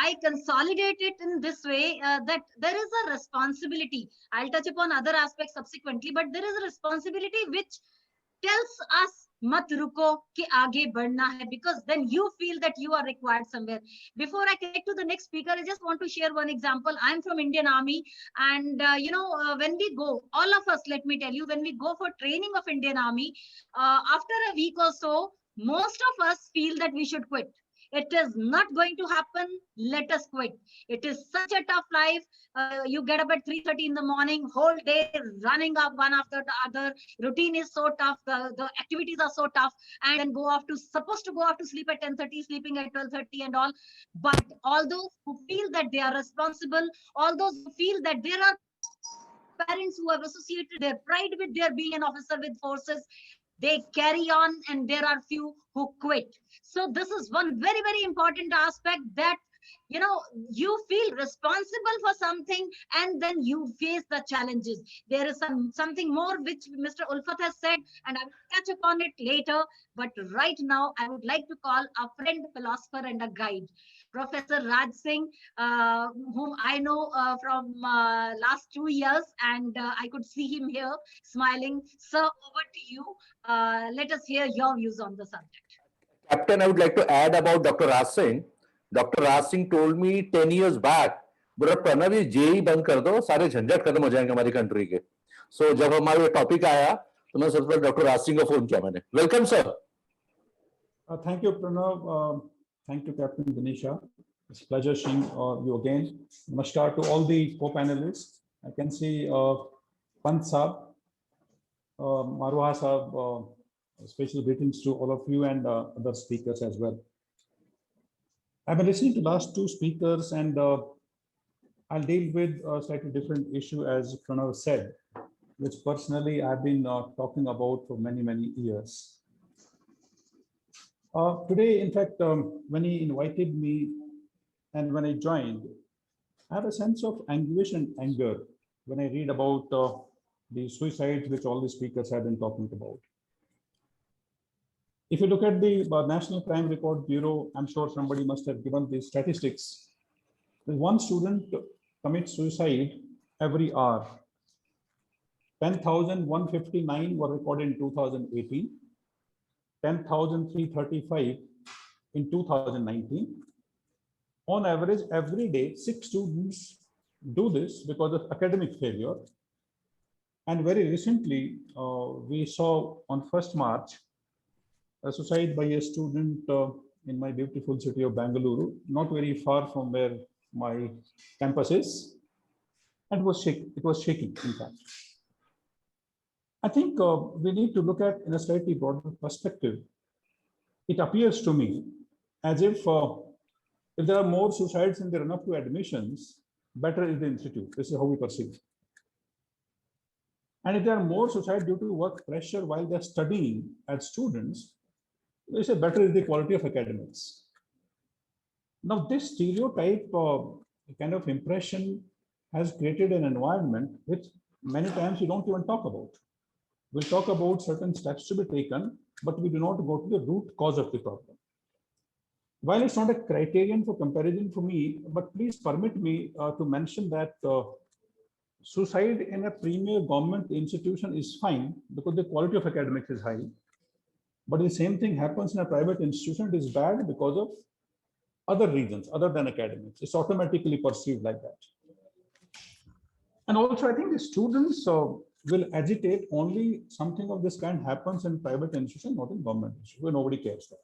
I consolidate it in this way that there is a responsibility. I'll touch upon other aspects subsequently, but there is a responsibility which tells us mat ruko ke aage badhna hai, because then you feel that you are required somewhere. Before I connect to the next speaker, I just want to share one example. I'm from Indian Army, and you know, when we go, all of us, let me tell you, when we go for training of Indian Army, after a week or so, most of us feel that we should quit. It is not going to happen. Let us quit. It is such a tough life. You get up at 3:30 in the morning, whole day running up one after the other. Routine is so tough. The activities are so tough, and then supposed to go off to sleep at 10:30, sleeping at 12:30 and all. But all those who feel that they are responsible, all those who feel that there are parents who have associated their pride with their being an officer with forces, they carry on, and there are few who quit. So this is one very, very important aspect, that you feel responsible for something and then you face the challenges. There is something more which Mr. Ulfat has said, and I will touch upon it later. But right now I would like to call a friend, philosopher and a guide, Professor Raj Singh, whom I know from last 2 years, and I could see him here smiling. Sir, over to you. Let us hear your views on the subject. Captain, I would like to add about Dr. Raj Singh. Dr. Raj Singh told me 10 years back, बोला प्रणव ये JEE बंद कर दो, सारे झंझट खत्म हो जाएंगे हमारी कंट्री के. सो जब हमारा टॉपिक आया तो मैं सबसे पहले डॉक्टर राज सिंह को फोन किया मैंने. Welcome sir. Thank you, Pranav. Thank you, Captain Dinisha. It's a pleasure seeing you again. Namaskar to all the co-panelists. I can see Pant Saab, Marwa Saab, special greetings to all of you and other speakers as well. I've been listening to last two speakers, and I'll deal with a slightly different issue, as Pranav said, which personally I've been talking about for many, many years. Today, in fact, when he invited me and when I joined, I have a sense of anguish and anger when I read about the suicides which all the speakers have been talking about. If you look at the National Crime Record Bureau, I'm sure somebody must have given the statistics. One student commits suicide every hour. 10,159 were recorded in 2018, 10,335 in 2019. On average, every day, 6 students do this because of academic failure. And very recently, we saw on 1st March, a suicide by a student in my beautiful city of Bangalore, not very far from where my campus is. And it was shaking, in fact. I think we need to look at in a slightly broader perspective. It appears to me as if there are more suicides in the run-up to admissions, better is the institute. This is how we perceive it. And if there are more suicides due to work pressure while they're studying as students, they say better is the quality of academics. Now, this stereotype kind of impression has created an environment which many times we don't even talk about. We'll talk about certain steps to be taken, but we do not go to the root cause of the problem. While it's not a criterion for comparison for me, but please permit me to mention that suicide in a premier government institution is fine because the quality of academics is high. But the same thing happens in a private institution, it is bad because of other reasons other than academics. It's automatically perceived like that. And also, I think the students will agitate only something of this kind happens in private institution, not in government institution, where nobody cares for.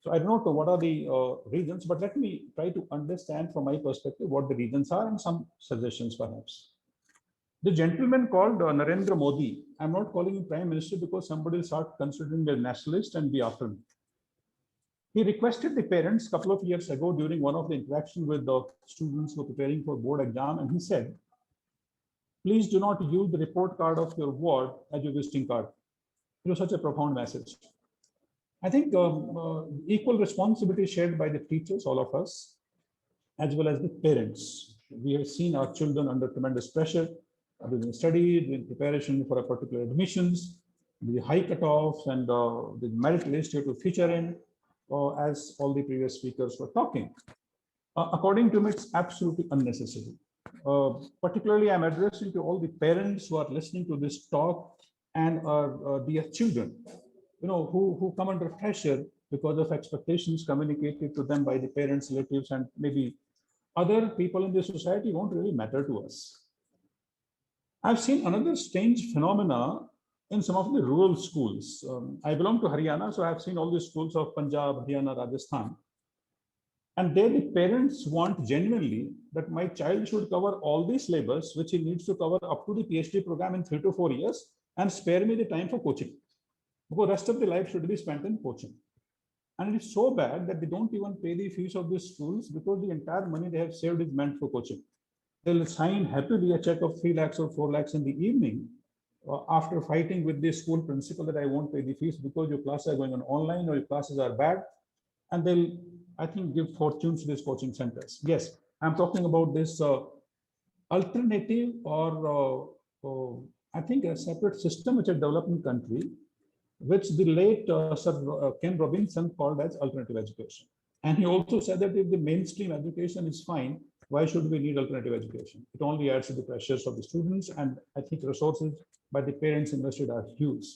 So I don't know what are the reasons, but let me try to understand from my perspective what the reasons are and some suggestions perhaps. The gentleman called Narendra Modi, I'm not calling him Prime Minister because somebody will start considering me a nationalist and be after me. He requested the parents a couple of years ago during one of the interactions with the students who were preparing for board exam, and he said, please do not use the report card of your ward as your visiting card. It was such a profound message. I think equal responsibility shared by the teachers, all of us, as well as the parents. We have seen our children under tremendous pressure, doing study, doing preparation for a particular admissions, the high cutoffs and the merit list you have to feature in, as all the previous speakers were talking. According to me, it's absolutely unnecessary. Particularly, I'm addressing to all the parents who are listening to this talk and their children, who come under pressure because of expectations communicated to them by the parents, relatives, and maybe other people in the society won't really matter to us. I've seen another strange phenomena in some of the rural schools. I belong to Haryana, so I've seen all the schools of Punjab, Haryana, Rajasthan. And there the parents want genuinely that my child should cover all the syllabus, which he needs to cover up to the PhD program in 3 to 4 years, and spare me the time for coaching. Because rest of the life should be spent in coaching. And it is so bad that they don't even pay the fees of these schools because the entire money they have saved is meant for coaching. They'll sign happily a check of 3 lakhs or 4 lakhs in the evening after fighting with the school principal that I won't pay the fees because your classes are going on online or your classes are bad. And they'll, I think, give fortunes to these coaching centers. Yes, I'm talking about this alternative or I think a separate system which is developed in country, which the late Sir Ken Robinson called as alternative education. And he also said that if the mainstream education is fine, why should we need alternative education? It only adds to the pressures of the students, and I think resources by the parents invested are huge.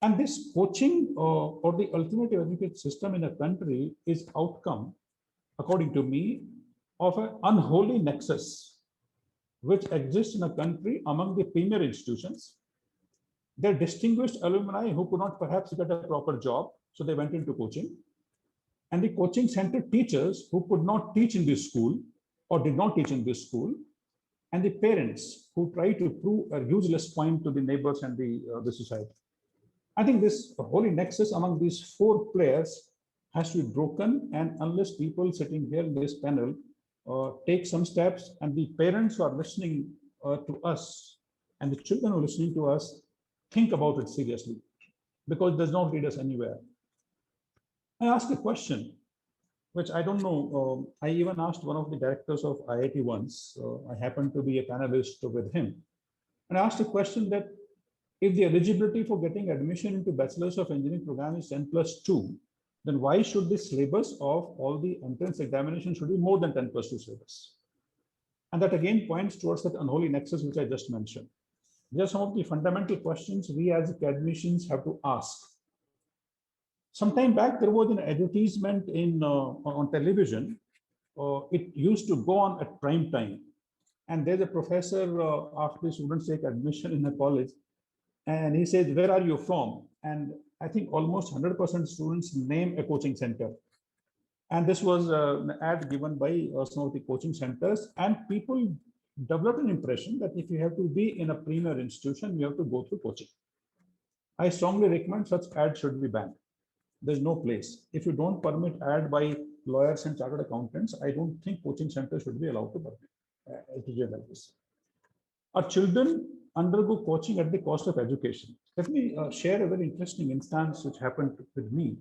And this coaching or the alternative education system in a country is outcome, according to me, of an unholy nexus which exists in a country among the premier institutions. They're distinguished alumni who could not perhaps get a proper job, so they went into coaching. And the coaching center teachers who could not teach in this school or did not teach in this school, and the parents who try to prove a useless point to the neighbors and the society. I think this holy nexus among these 4 players has to be broken, and unless people sitting here in this panel take some steps, and the parents who are listening to us and the children who are listening to us think about it seriously, because it does not lead us anywhere. I asked a question, which I don't know. I even asked one of the directors of IIT once. I happened to be a panelist with him. And I asked a question that if the eligibility for getting admission into Bachelor's of Engineering program is 10+2, then why should the syllabus of all the entrance examination should be more than 10+2 syllabus? And that again points towards that unholy nexus, which I just mentioned. These are some of the fundamental questions we as academicians have to ask. Some time back, there was an advertisement on television. It used to go on at prime time. And there's a professor after the students take admission in a college, and he says, where are you from? And I think almost 100% students name a coaching center. And this was an ad given by some of the coaching centers, and people developed an impression that if you have to be in a premier institution, you have to go through coaching. I strongly recommend such ads should be banned. There's no place. If you don't permit ad by lawyers and chartered accountants, I don't think coaching centers should be allowed to permit like this. Our children undergo coaching at the cost of education. Let me share a very interesting instance which happened with me.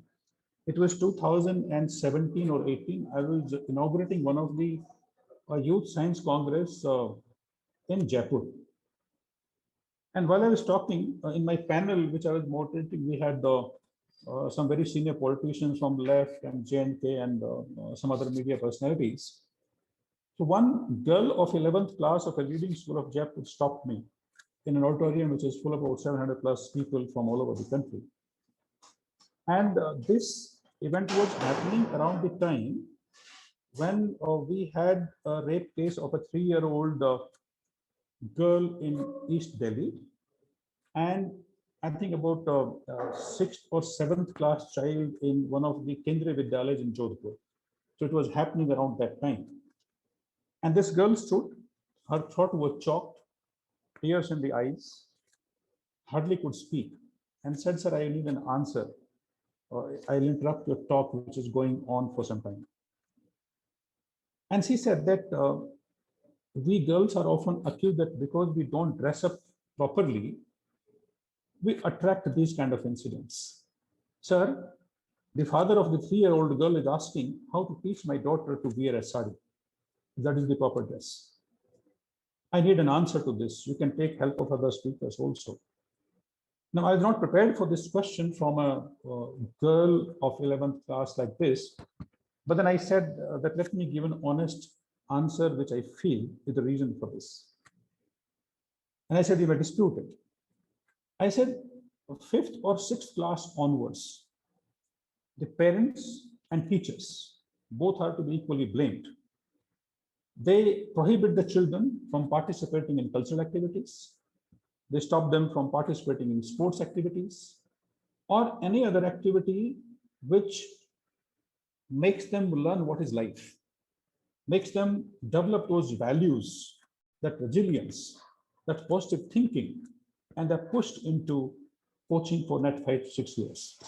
It was 2017 or 18. I was inaugurating one of the Youth Science Congress in Jaipur. And while I was talking in my panel, which I was moderating, we had some very senior politicians from left and J&K and some other media personalities. So one girl of 11th class of a leading school of Jaipur stopped me in an auditorium which is full of about 700 plus people from all over the country. And this event was happening around the time when we had a rape case of a 3-year-old girl in East Delhi, and I think about 6th or 7th class child in one of the Kendriya Vidyalayas in Jodhpur. So it was happening around that time. And this girl stood, her throat was choked, tears in the eyes, hardly could speak, and said, sir, I need an answer. I'll interrupt your talk, which is going on for some time. And she said that we girls are often accused that because we don't dress up properly, we attract these kind of incidents. Sir, the father of the 3-year-old girl is asking how to teach my daughter to wear a sari. That is the proper dress. I need an answer to this. You can take help of other speakers also. Now, I was not prepared for this question from a girl of 11th class like this, but then I said that let me give an honest answer, which I feel is the reason for this. And I said, you may dispute it. I said, 5th or 6th class onwards, the parents and teachers both are to be equally blamed. They prohibit the children from participating in cultural activities. They stop them from participating in sports activities or any other activity which makes them learn what is life, makes them develop those values, that resilience, that positive thinking, and they're pushed into coaching for net 5 to 6 years.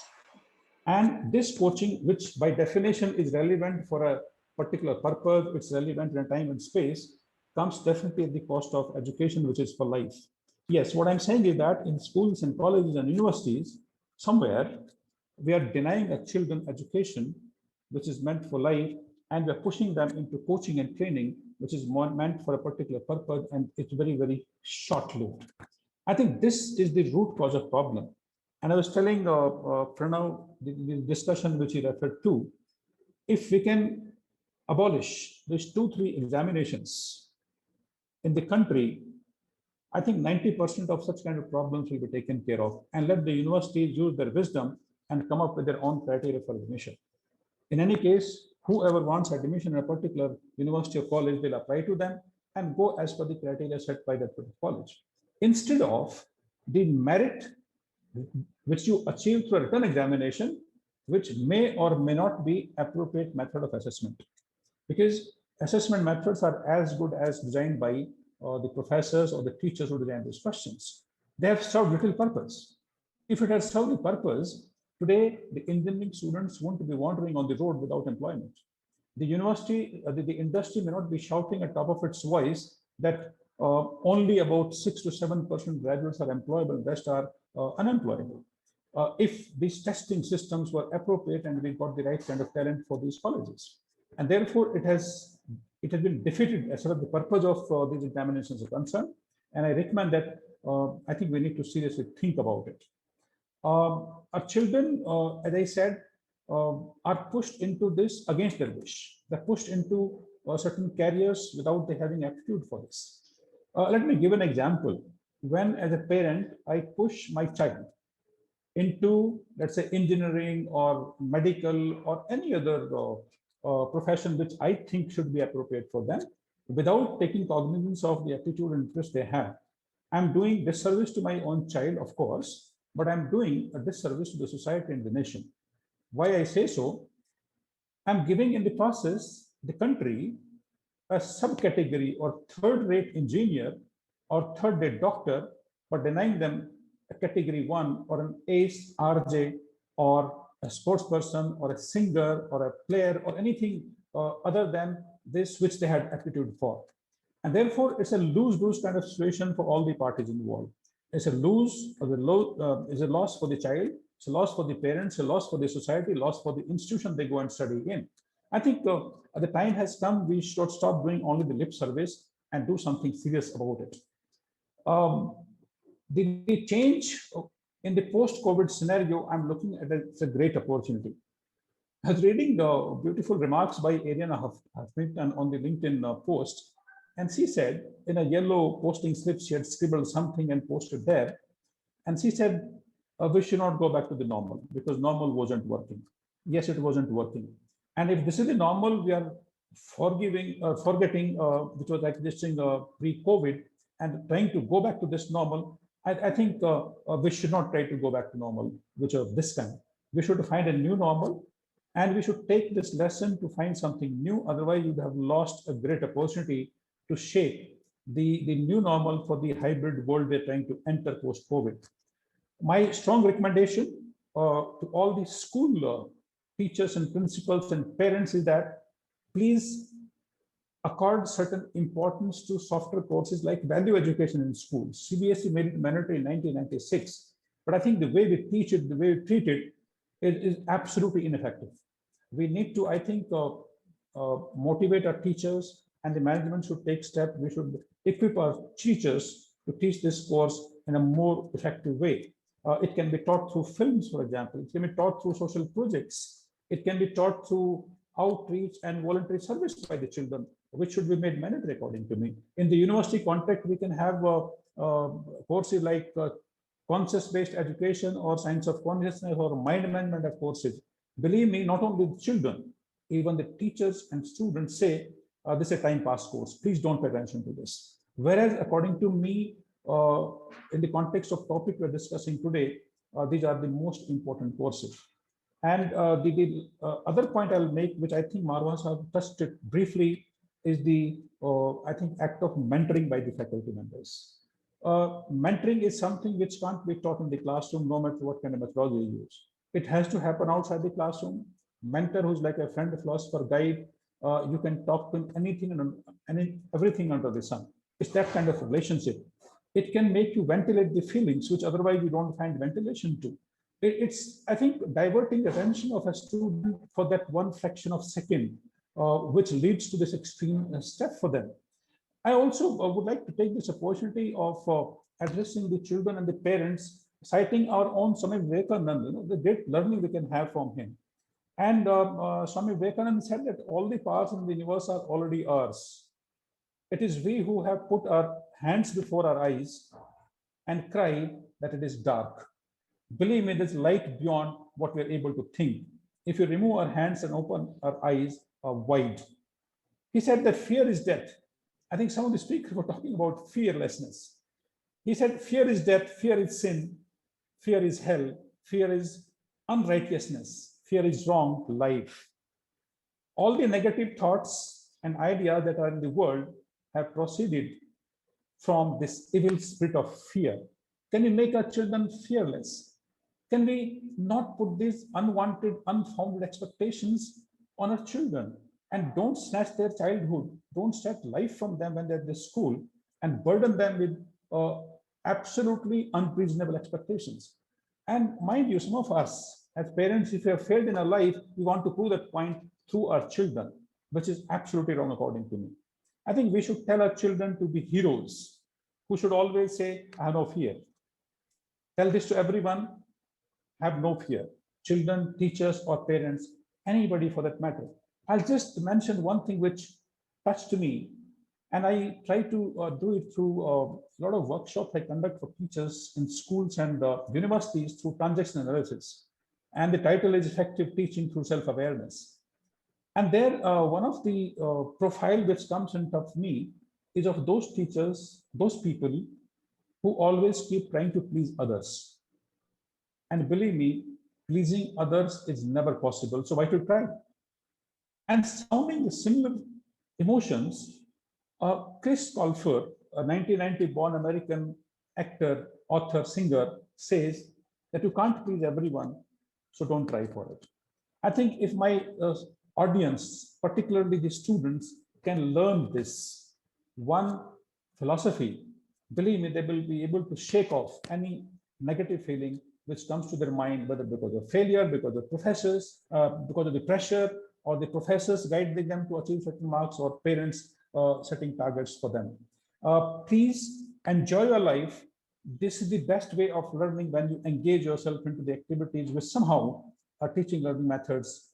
And this coaching, which by definition is relevant for a particular purpose, it's relevant in a time and space, comes definitely at the cost of education, which is for life. Yes, what I'm saying is that in schools and colleges and universities, somewhere we are denying our children education, which is meant for life, and we're pushing them into coaching and training, which is meant for a particular purpose, and it's very, very short-lived. I think this is the root cause of problem. And I was telling Pranav, the discussion which he referred to, if we can abolish these 2-3 examinations in the country, I think 90% of such kind of problems will be taken care of, and let the universities use their wisdom and come up with their own criteria for admission. In any case, whoever wants admission in a particular university or college will apply to them and go as per the criteria set by that college. Instead of the merit which you achieve through a written examination, which may or may not be appropriate method of assessment. Because assessment methods are as good as designed by the professors or the teachers who design these questions. They have served little purpose. If it has served the purpose, today the engineering students won't be wandering on the road without employment. The university, the industry may not be shouting at top of its voice that only about 6 to 7% graduates are employable, rest are unemployable. If these testing systems were appropriate and we got the right kind of talent for these colleges. And therefore, it has been defeated as far as the purpose of these examinations are concerned. And I recommend that I think we need to seriously think about it. Our children, as I said, are pushed into this against their wish. They're pushed into certain careers without they having aptitude for this. Let me give an example. When, as a parent, I push my child into, let's say, engineering or medical or any other profession which I think should be appropriate for them, without taking cognizance of the aptitude and interest they have, I'm doing disservice to my own child, of course, but I'm doing a disservice to the society and the nation. Why I say so? I'm giving in the process the country a subcategory or third-rate engineer or third-rate doctor, but denying them a category 1 or an ace RJ or a sports person or a singer or a player or anything other than this which they had aptitude for. And therefore, it's a lose-lose kind of situation for all the parties involved. It's a lose, is a loss for the child, it's a loss for the parents, a loss for the society, a loss for the institution they go and study in. I think the time has come, we should stop doing only the lip service and do something serious about it. The change in the post-COVID scenario, I'm looking at it as a great opportunity. I was reading the beautiful remarks by Ariana Huffington on the LinkedIn post, and she said in a yellow posting slip, she had scribbled something and posted there. And she said, we should not go back to the normal because normal wasn't working. Yes, it wasn't working. And if this is the normal, we are forgetting which was existing pre-COVID and trying to go back to this normal. I think we should not try to go back to normal, which of this kind. We should find a new normal, and we should take this lesson to find something new. Otherwise, you'd have lost a great opportunity to shape the new normal for the hybrid world we're trying to enter post-COVID. My strong recommendation to all the school teachers and principals and parents is that please accord certain importance to softer courses like value education in schools. CBSE made it mandatory in 1996, but I think the way we teach it, the way we treat it is absolutely ineffective. We need to, I think, motivate our teachers, and the management should take steps. We should equip our teachers to teach this course in a more effective way. It can be taught through films, for example. It can be taught through social projects. It can be taught through outreach and voluntary service by the children, which should be made mandatory, according to me. In the university context, we can have courses like conscious-based education or science of consciousness or mind management of courses. Believe me, not only the children, even the teachers and students say, this is a time pass course. Please don't pay attention to this. Whereas, according to me, in the context of topic we're discussing today, these are the most important courses. And the other point I'll make, which I think Marwan Sahab touched it briefly, is the, I think, act of mentoring by the faculty members. Mentoring is something which can't be taught in the classroom, no matter what kind of methodology you use. It has to happen outside the classroom. Mentor who's like a friend, a philosopher, guide, you can talk to anything and everything under the sun. It's that kind of relationship. It can make you ventilate the feelings, which otherwise you don't find ventilation to. It's, I think, diverting attention of a student for that one fraction of second, which leads to this extreme step for them. I also would like to take this opportunity of addressing the children and the parents, citing our own Swami Vivekananda, the great learning we can have from him. And Swami Vivekananda said that all the powers in the universe are already ours. It is we who have put our hands before our eyes and cry that it is dark. Believe me, there's light beyond what we're able to think. If you remove our hands and open our eyes wide. He said that fear is death. I think some of the speakers were talking about fearlessness. He said, fear is death, fear is sin, fear is hell, fear is unrighteousness, fear is wrong life. All the negative thoughts and ideas that are in the world have proceeded from this evil spirit of fear. Can we make our children fearless? Can we not put these unwanted, unfounded expectations on our children? And don't snatch their childhood, don't snatch life from them when they're at the school and burden them with absolutely unreasonable expectations. And mind you, some of us as parents, if we have failed in our life, we want to prove that point through our children, which is absolutely wrong according to me. I think we should tell our children to be heroes who should always say, I have no fear. Tell this to everyone, have no fear. Children, teachers, or parents, anybody for that matter. I'll just mention one thing which touched me, and I try to do it through a lot of workshops I conduct for teachers in schools and universities through transaction analysis. And the title is Effective Teaching Through Self-Awareness. And there, one of the profile which comes in front of me is of those teachers, those people who always keep trying to please others. And believe me, pleasing others is never possible. So why to try? And sounding the similar emotions, Chris Colfer, a 1990 born American actor, author, singer, says that you can't please everyone, so don't try for it. I think if my audience, particularly the students, can learn this one philosophy, believe me, they will be able to shake off any negative feeling which comes to their mind, whether because of failure, because of professors, because of the pressure, or the professors guiding them to achieve certain marks, or parents setting targets for them. Please enjoy your life. This is the best way of learning when you engage yourself into the activities which somehow our teaching learning methods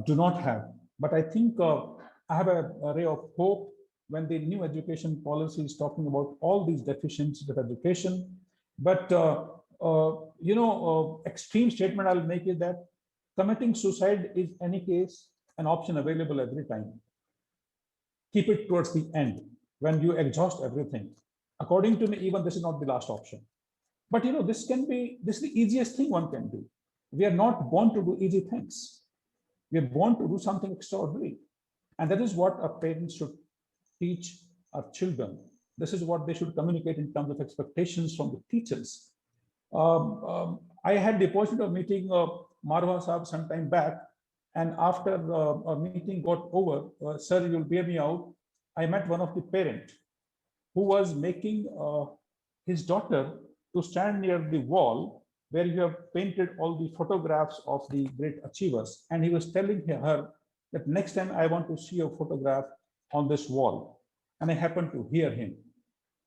do not have. But I think I have a ray of hope when the new education policy is talking about all these deficiencies of education. But extreme statement I'll make is that committing suicide is, in any case, an option available every time. Keep it towards the end when you exhaust everything. According to me, even this is not the last option. But this is the easiest thing one can do. We are not born to do easy things. We are born to do something extraordinary. And that is what our parents should teach our children. This is what they should communicate in terms of expectations from the teachers. I had the opportunity of meeting Marwan Sahab some time back. And after a meeting got over, sir, you'll bear me out, I met one of the parents who was making his daughter to stand near the wall where you have painted all the photographs of the great achievers. And he was telling her that next time I want to see a photograph on this wall. And I happened to hear him.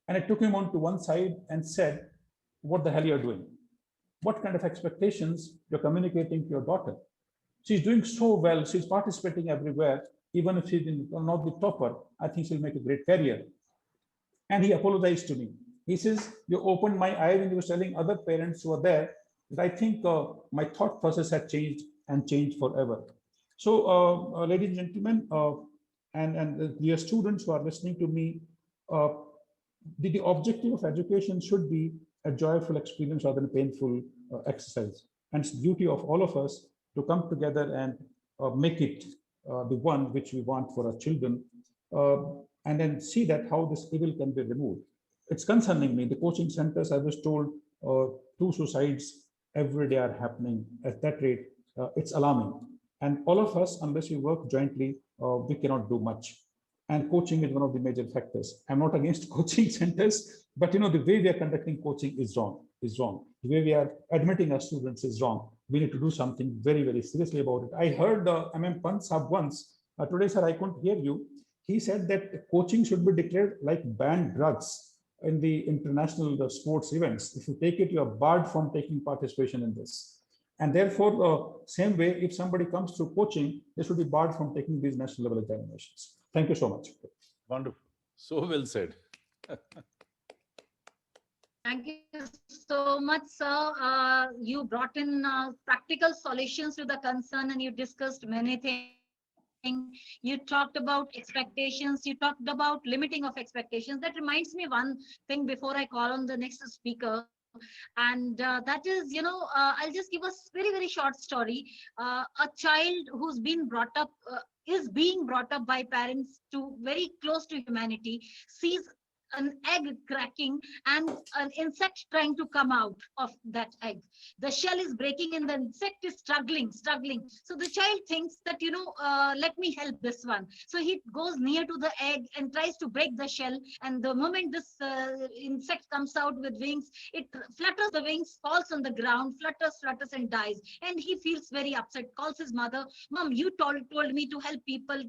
And I took him on to one side and said, what the hell you're doing? What kind of expectations you're communicating to your daughter? She's doing so well. She's participating everywhere. Even if she's not the topper, I think she'll make a great career. And he apologized to me. He says, you opened my eyes when you were telling other parents who were there that I think my thought process had changed and changed forever. So, ladies and gentlemen, and dear students who are listening to me, the objective of education should be a joyful experience rather than a painful exercise. And it's the duty of all of us to come together and make it the one which we want for our children, and then see that how this evil can be removed. It's concerning me. The coaching centers, I was told, 2 suicides every day are happening at that rate. It's alarming. And all of us, unless we work jointly, we cannot do much. And coaching is one of the major factors. I'm not against coaching centers, but the way we are conducting coaching is wrong. The way we are admitting our students is wrong. We need to do something very, very seriously about it. I heard MM Pant Sahab once, today, sir, I couldn't hear you. He said that coaching should be declared like banned drugs in the international sports events. If you take it, you are barred from taking participation in this. And therefore, same way, if somebody comes through coaching, they should be barred from taking these national level examinations. Thank you so much. Wonderful. So well said. Thank you so much, sir. You brought in practical solutions to the concern, and you discussed many things. You talked about expectations. You talked about limiting of expectations. That reminds me one thing before I call on the next speaker. And that is, I'll just give a very, very short story. A child who's been brought up, is being brought up by parents to very close to humanity, sees an egg cracking and an insect trying to come out of that egg. The shell is breaking and the insect is struggling. So the child thinks that, let me help this one. So he goes near to the egg and tries to break the shell. And the moment this insect comes out with wings, it flutters the wings, falls on the ground, flutters and dies. And he feels very upset, calls his mother, "Mom, you told me to help people,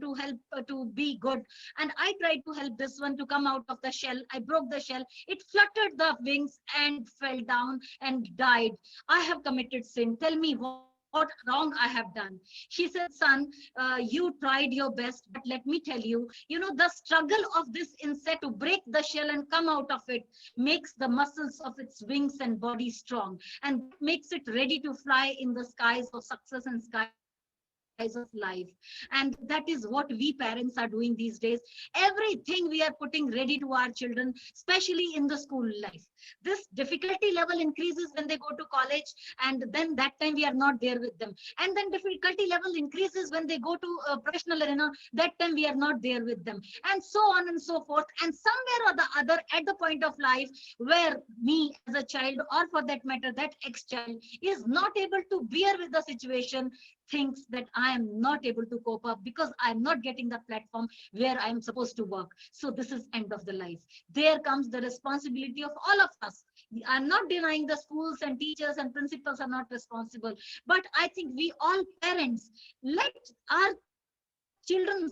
to be good. And I tried to help this one to come out of the shell. I broke the shell. It fluttered the wings and fell down and died. I have committed sin. Tell me what wrong I have done." She said, "Son, you tried your best, but let me tell you, the struggle of this insect to break the shell and come out of it makes the muscles of its wings and body strong, and makes it ready to fly in the skies of success and skies of life." And that is what we parents are doing these days. Everything we are putting ready to our children, especially in the school life. This difficulty level increases when they go to college, and then that time we are not there with them. And then difficulty level increases when they go to a professional arena. That time we are not there with them, and so on and so forth. And somewhere or the other, at the point of life where me as a child, or for that matter that ex-child, is not able to bear with the situation, thinks that I am not able to cope up because I'm not getting the platform where I'm supposed to work. So this is end of the life. There comes the responsibility of all of us. I'm not denying the schools and teachers and principals are not responsible, but I think we all parents, let our children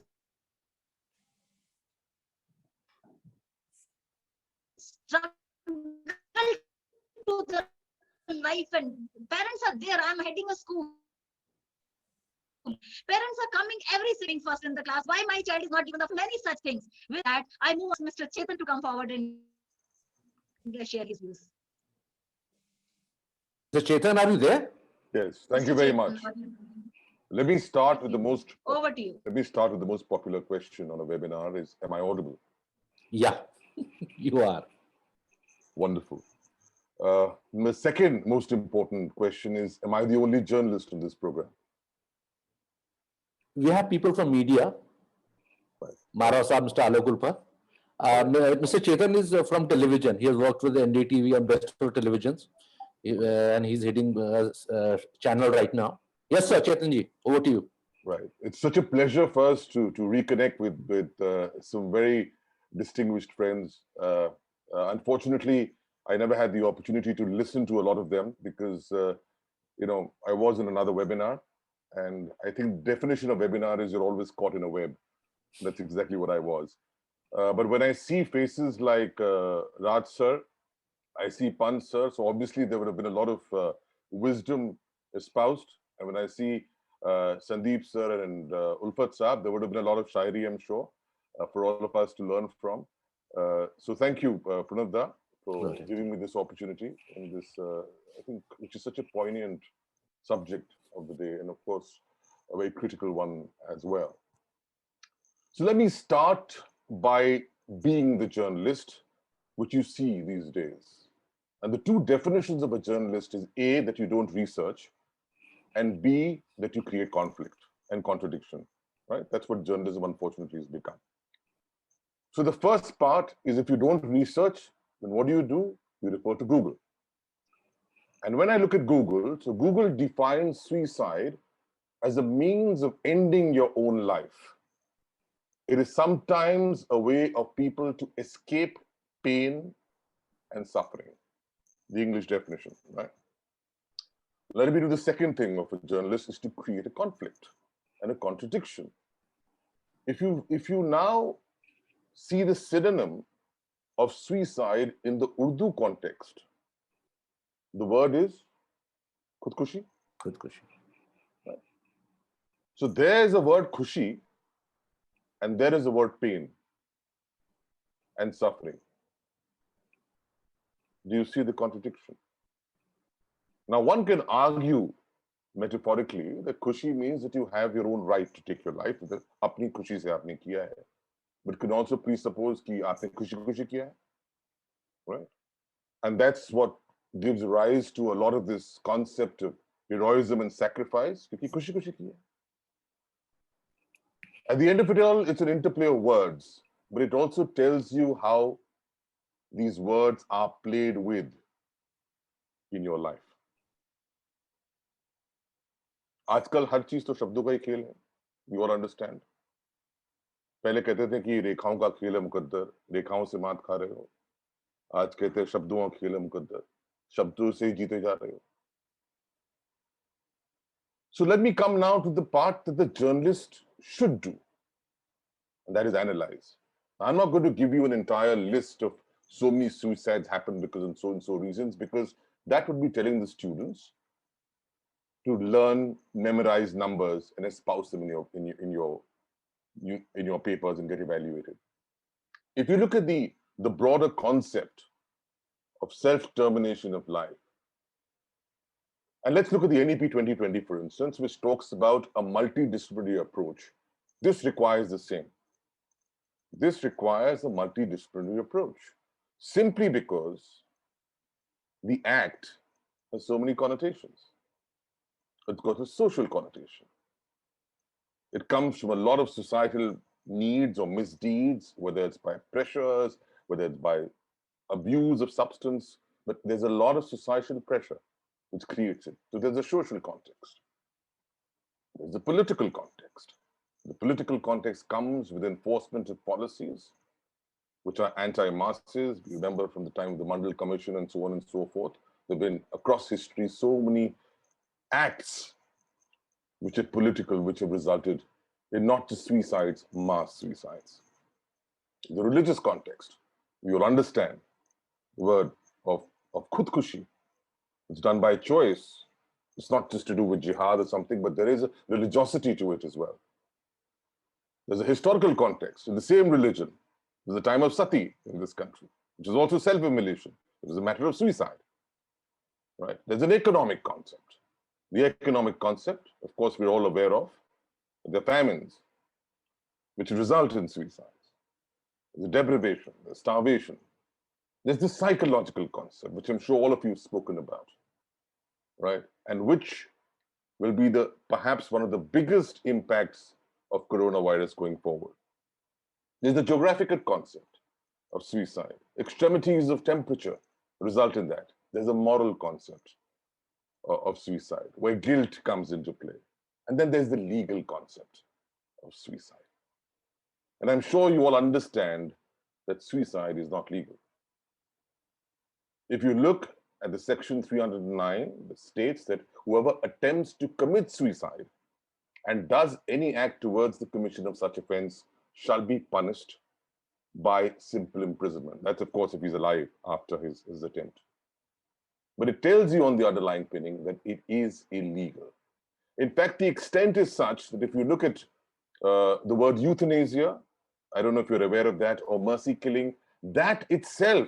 struggle to the life, and parents are there. I'm heading a school. Parents are coming every sitting first in the class. Why my child is not given up? Many such things. With that, I move Mr. Chetan to come forward and share his views. So Chetan, are you there? Yes, thank Mr. you very Chetan, much. what do you- Let me start with the most. Over to you. Let me start with the most popular question on a webinar: is am I audible? Yeah, you are. Wonderful. The second most important question is: am I the only journalist in this program? We have people from media. Right. Mara Saab, Mr. Alok Ulfa. Mr. Chetan is from television. He has worked with NDTV and best of televisions, and he's heading channel right now. Yes, sir, Chetanji, over to you. Right. It's such a pleasure for us to reconnect with some very distinguished friends. Unfortunately, I never had the opportunity to listen to a lot of them because I was in another webinar, and I think the definition of webinar is you're always caught in a web. That's exactly what I was. But when I see faces like Raj sir, I see Pant sir, so obviously there would have been a lot of wisdom espoused. And when I see Sandeep sir and Ulfat Saab, there would have been a lot of shairi, I'm sure, for all of us to learn from. So thank you, Pranavda, for giving me this opportunity in this, I think, which is such a poignant subject of the day, and of course, a very critical one as well. So let me start by being the journalist, which you see these days. And the two definitions of a journalist is A, that you don't research, and B, that you create conflict and contradiction, right? That's what journalism unfortunately has become. So the first part is, if you don't research, then what do? You refer to Google. And when I look at Google, so Google defines suicide as a means of ending your own life. It is sometimes a way of people to escape pain and suffering. The English definition, right? Let me do the second thing of a journalist, is to create a conflict and a contradiction. If you now see the synonym of suicide in the Urdu context, the word is khudkushi. Khudkushi. Right? So there is a word khushi, and there is a word pain and suffering. Do you see the contradiction? Now, one can argue metaphorically that khushi means that you have your own right to take your life. That apni khushi se aapne kiya hai. But can also presuppose ki aapne khushi kiya hai. Right? And that's what gives rise to a lot of this concept of heroism and sacrifice. Kyunki khushi ki hai. At the end of it all, it's an interplay of words, but it also tells you how these words are played with in your life. आजकल हर चीज तो शब्दों का ही खेल है. We all understand. पहले कहते थे कि रेखाओं का खेल है मुकद्दर, रेखाओं से मात खा रहे हो. आज कहते हैं शब्दों का खेल है मुकद्दर, शब्दों से ही जीते जा रहे हो. So let me come now to the part that the journalist should do, and that is analyze. I'm not going to give you an entire list of so many suicides happen because of so and so reasons, because that would be telling the students to learn, memorize numbers, and espouse them in your papers and get evaluated. If you look at the broader concept of self-termination of life, and let's look at the NEP 2020, for instance, which talks about a multidisciplinary approach. This requires the same. This requires a multidisciplinary approach, simply because the act has so many connotations. It's got a social connotation. It comes from a lot of societal needs or misdeeds, whether it's by pressures, whether it's by abuse of substance, but there's a lot of societal pressure which creates it. So there's a social context. There's a political context. The political context comes with enforcement of policies which are anti-masses. You remember from the time of the Mandal Commission and so on and so forth, there have been across history so many acts which are political, which have resulted in not just suicides, mass suicides. The religious context, you'll understand the word of khudkushi. It's done by choice. It's not just to do with jihad or something, but there is a religiosity to it as well. There's a historical context. In the same religion, there's a time of sati in this country, which is also self-immolation. It is a matter of suicide, right? There's an economic concept. The economic concept, of course, we're all aware of. The famines, which result in suicides. The deprivation, the starvation. There's this psychological concept, which I'm sure all of you have spoken about, right? And which will be perhaps one of the biggest impacts of coronavirus going forward. There's the geographical concept of suicide. Extremities of temperature result in that. There's a moral concept of suicide, where guilt comes into play. And then there's the legal concept of suicide. And I'm sure you all understand that suicide is not legal. If you look at the section 309, it states that whoever attempts to commit suicide and does any act towards the commission of such offense shall be punished by simple imprisonment. That's, of course, if he's alive after his attempt. But it tells you on the underlying pinning that it is illegal. In fact, the extent is such that if you look at the word euthanasia, I don't know if you're aware of that, or mercy killing, that itself,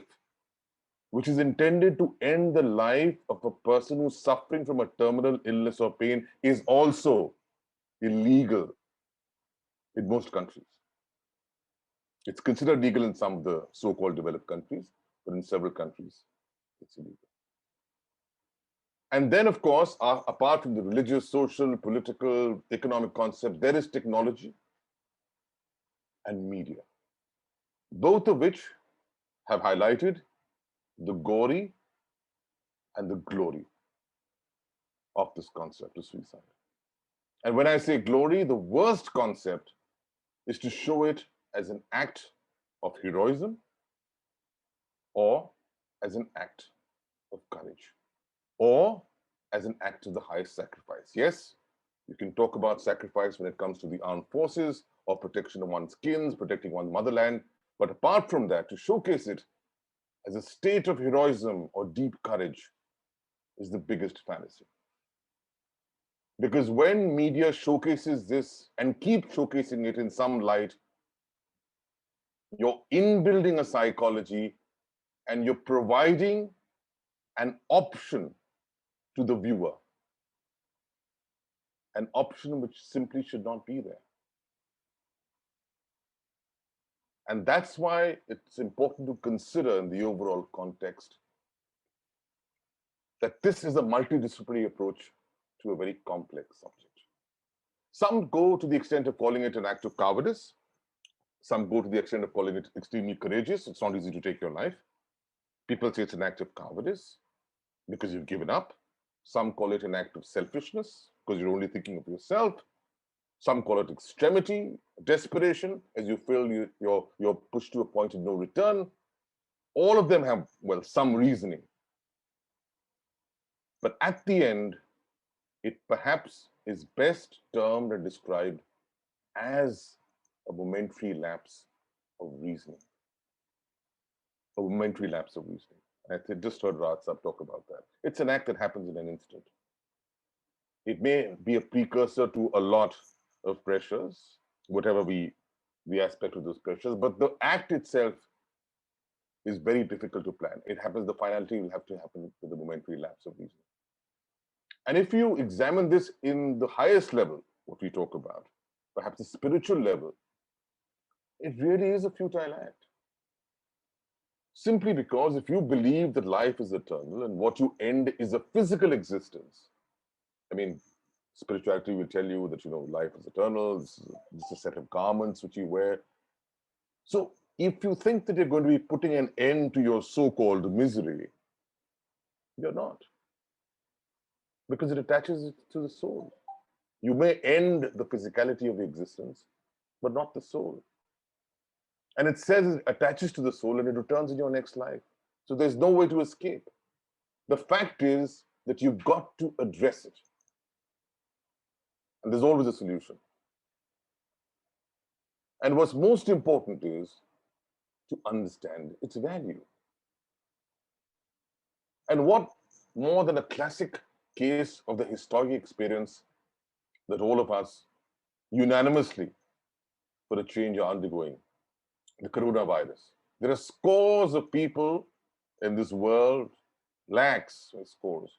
which is intended to end the life of a person who's suffering from a terminal illness or pain, is also illegal in most countries. It's considered legal in some of the so-called developed countries, but in several countries, it's illegal. And then, of course, apart from the religious, social, political, economic concept, there is technology and media, both of which have highlighted the gory and the glory of this concept of suicide. And when I say glory, the worst concept is to show it as an act of heroism or as an act of courage or as an act of the highest sacrifice. Yes, you can talk about sacrifice when it comes to the armed forces or protection of one's skins, protecting one's motherland. But apart from that, to showcase it as a state of heroism or deep courage is the biggest fallacy. Because when media showcases this and keep showcasing it in some light, you're inbuilding a psychology and you're providing an option to the viewer, an option which simply should not be there. And that's why it's important to consider in the overall context that this is a multidisciplinary approach to a very complex subject. Some go to the extent of calling it an act of cowardice. Some go to the extent of calling it extremely courageous. It's not easy to take your life. People say it's an act of cowardice because you've given up. Some call it an act of selfishness because you're only thinking of yourself. Some call it extremity, desperation, as you feel you're pushed to a point of no return. All of them have, well, some reasoning. But at the end, it perhaps is best termed and described as a momentary lapse of reasoning. A momentary lapse of reasoning. I just heard Raj Sahab talk about that. It's an act that happens in an instant. It may be a precursor to a lot of pressures, whatever the aspect of those pressures, but the act itself is very difficult to plan. It happens, the finality will have to happen with the momentary lapse of reasoning. And if you examine this in the highest level, what we talk about, perhaps the spiritual level, it really is a futile act. Simply because if you believe that life is eternal and what you end is a physical existence, I mean, spirituality will tell you that, life is eternal, this is a set of garments which you wear. So if you think that you're going to be putting an end to your so-called misery, you're not. Because it attaches it to the soul. You may end the physicality of existence, but not the soul. And it says it attaches to the soul and it returns in your next life. So there's no way to escape. The fact is that you've got to address it. And there's always a solution. And what's most important is to understand its value. And what more than a classic case of the historic experience that all of us unanimously for a change are undergoing, the coronavirus. There are scores of people in this world, lakhs and scores,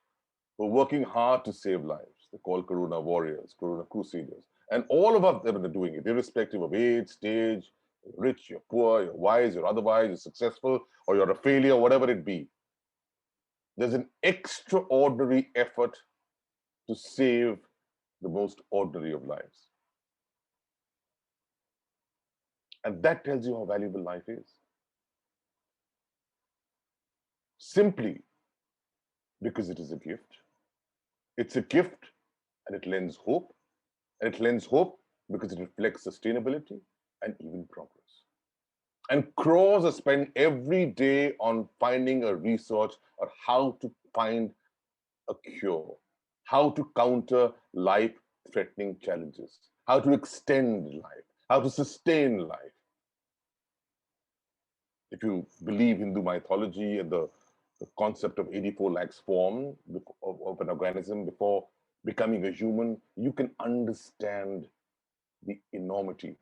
who are working hard to save lives. They're called corona warriors, corona crusaders. And all of us are doing it, irrespective of age, stage, you're rich, you're poor, you're wise, you're otherwise, you're successful, or you're a failure, whatever it be. There's an extraordinary effort to save the most ordinary of lives. And that tells you how valuable life is. Simply because it is a gift. It's a gift and it lends hope. And it lends hope because it reflects sustainability and even progress. And crores are spent every day on finding a research on how to find a cure, how to counter life-threatening challenges, how to extend life, how to sustain life. If you believe Hindu mythology and the concept of 84 lakhs form of an organism before becoming a human, you can understand the enormity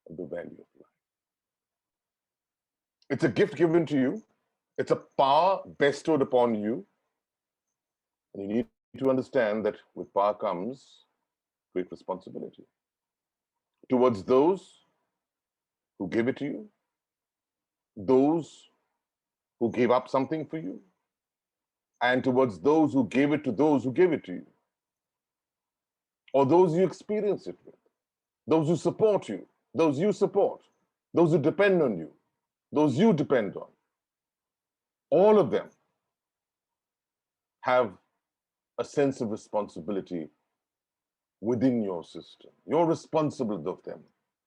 of the value of life. It's a gift given to you. It's a power bestowed upon you. And you need to understand that with power comes great responsibility towards those who give it to you, those who gave up something for you, and towards those who gave it to those who gave it to you, or those you experience it with, those who support you, those you support, those who depend on you, those you depend on. All of them have a sense of responsibility within your system. You're responsible of them.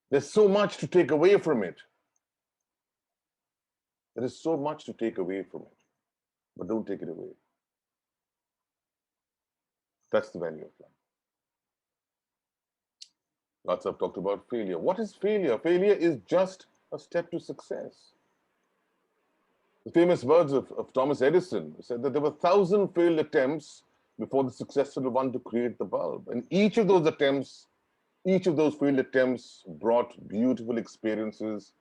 There's so much to take away from it. There is so much to take away from it, but don't take it away. That's the value of life. Lots have talked about failure. What is failure? Failure is just a step to success. The famous words of Thomas Edison said that there were 1,000 failed attempts before the successful one to create the bulb. And each of those attempts, each of those failed attempts brought beautiful experiences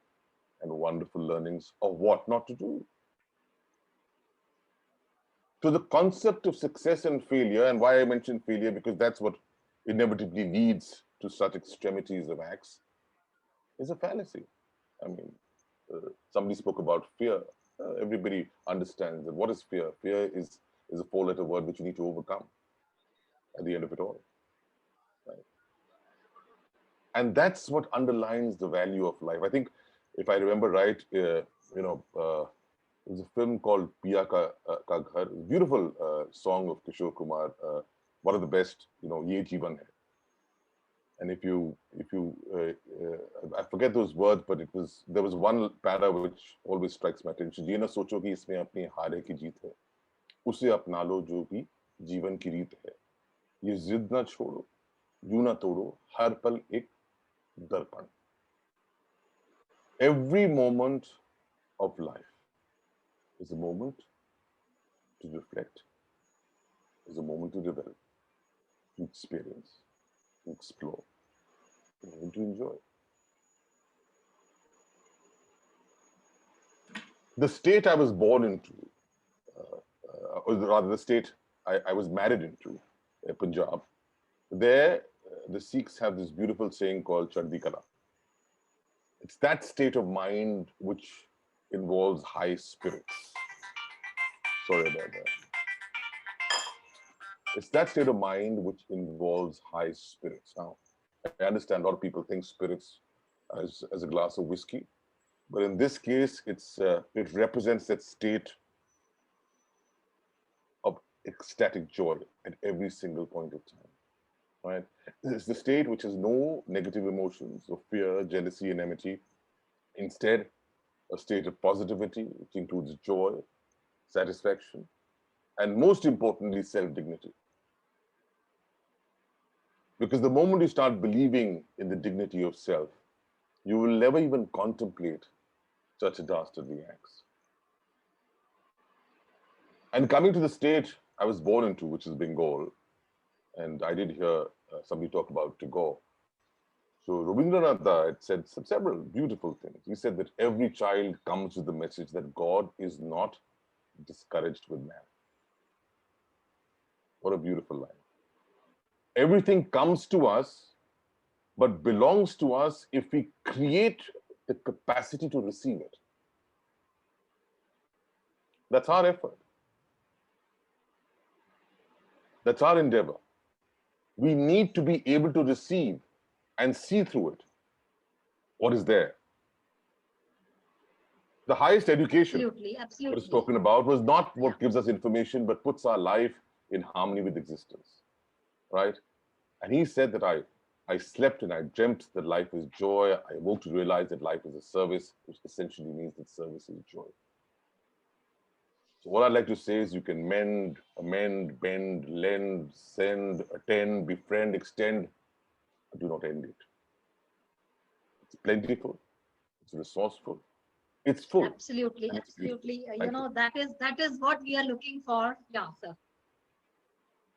and wonderful learnings of what not to do. So the concept of success and failure, and why I mentioned failure, because that's what inevitably leads to such extremities of acts, is a fallacy. I mean, somebody spoke about fear. Everybody understands that what is fear? Fear is a four-letter word which you need to overcome at the end of it all. Right? And that's what underlines the value of life. I think, if I remember right, there's a film called Piya Ka Ghar, beautiful song of Kishore Kumar, one of the best, Ye Jeevan Hai. And if you I forget those words, but there was one para which always strikes my attention. ये ना सोचो कि इसमें अपनी हारे की जीत है, उसे अपना लो जो भी जीवन की रीत है, ये जिद ना छोड़ो, यूं ना तोड़ो, हर पल एक दर्पण. Every moment of life is a moment to reflect, is a moment to develop, to experience, to explore, and to enjoy. The state I was born into, or rather the state I was married into, Punjab, there the Sikhs have this beautiful saying called Chardi Kala. It's that state of mind which involves high spirits. Sorry about that. It's that state of mind which involves high spirits. Now, I understand a lot of people think spirits as a glass of whiskey, but in this case, it represents that state of ecstatic joy at every single point of time. Right? It's the state which has no negative emotions of fear, jealousy, and enmity. Instead, a state of positivity, which includes joy, satisfaction, and most importantly, self-dignity. Because the moment you start believing in the dignity of self, you will never even contemplate such dastardly acts. And coming to the state I was born into, which is Bengal, and I did hear somebody talk about Tagore. So Rabindranath had said several beautiful things. He said that every child comes with the message that God is not discouraged with man. What a beautiful line. Everything comes to us, but belongs to us if we create the capacity to receive it. That's our effort. That's our endeavor. We need to be able to receive and see through it what is there. The highest education, Absolutely, absolutely. what is spoken about, was not what gives us information, but puts our life in harmony with existence, right? And he said that I slept and I dreamt that life is joy. I awoke to realize that life is a service, which essentially means that service is joy. So what I'd like to say is you can mend, amend, bend, lend, send, attend, befriend, extend, but do not end it. It's plentiful, it's resourceful, it's full. Absolutely, And it's beautiful. absolutely. Thank you. That is what we are looking for. Yeah, sir.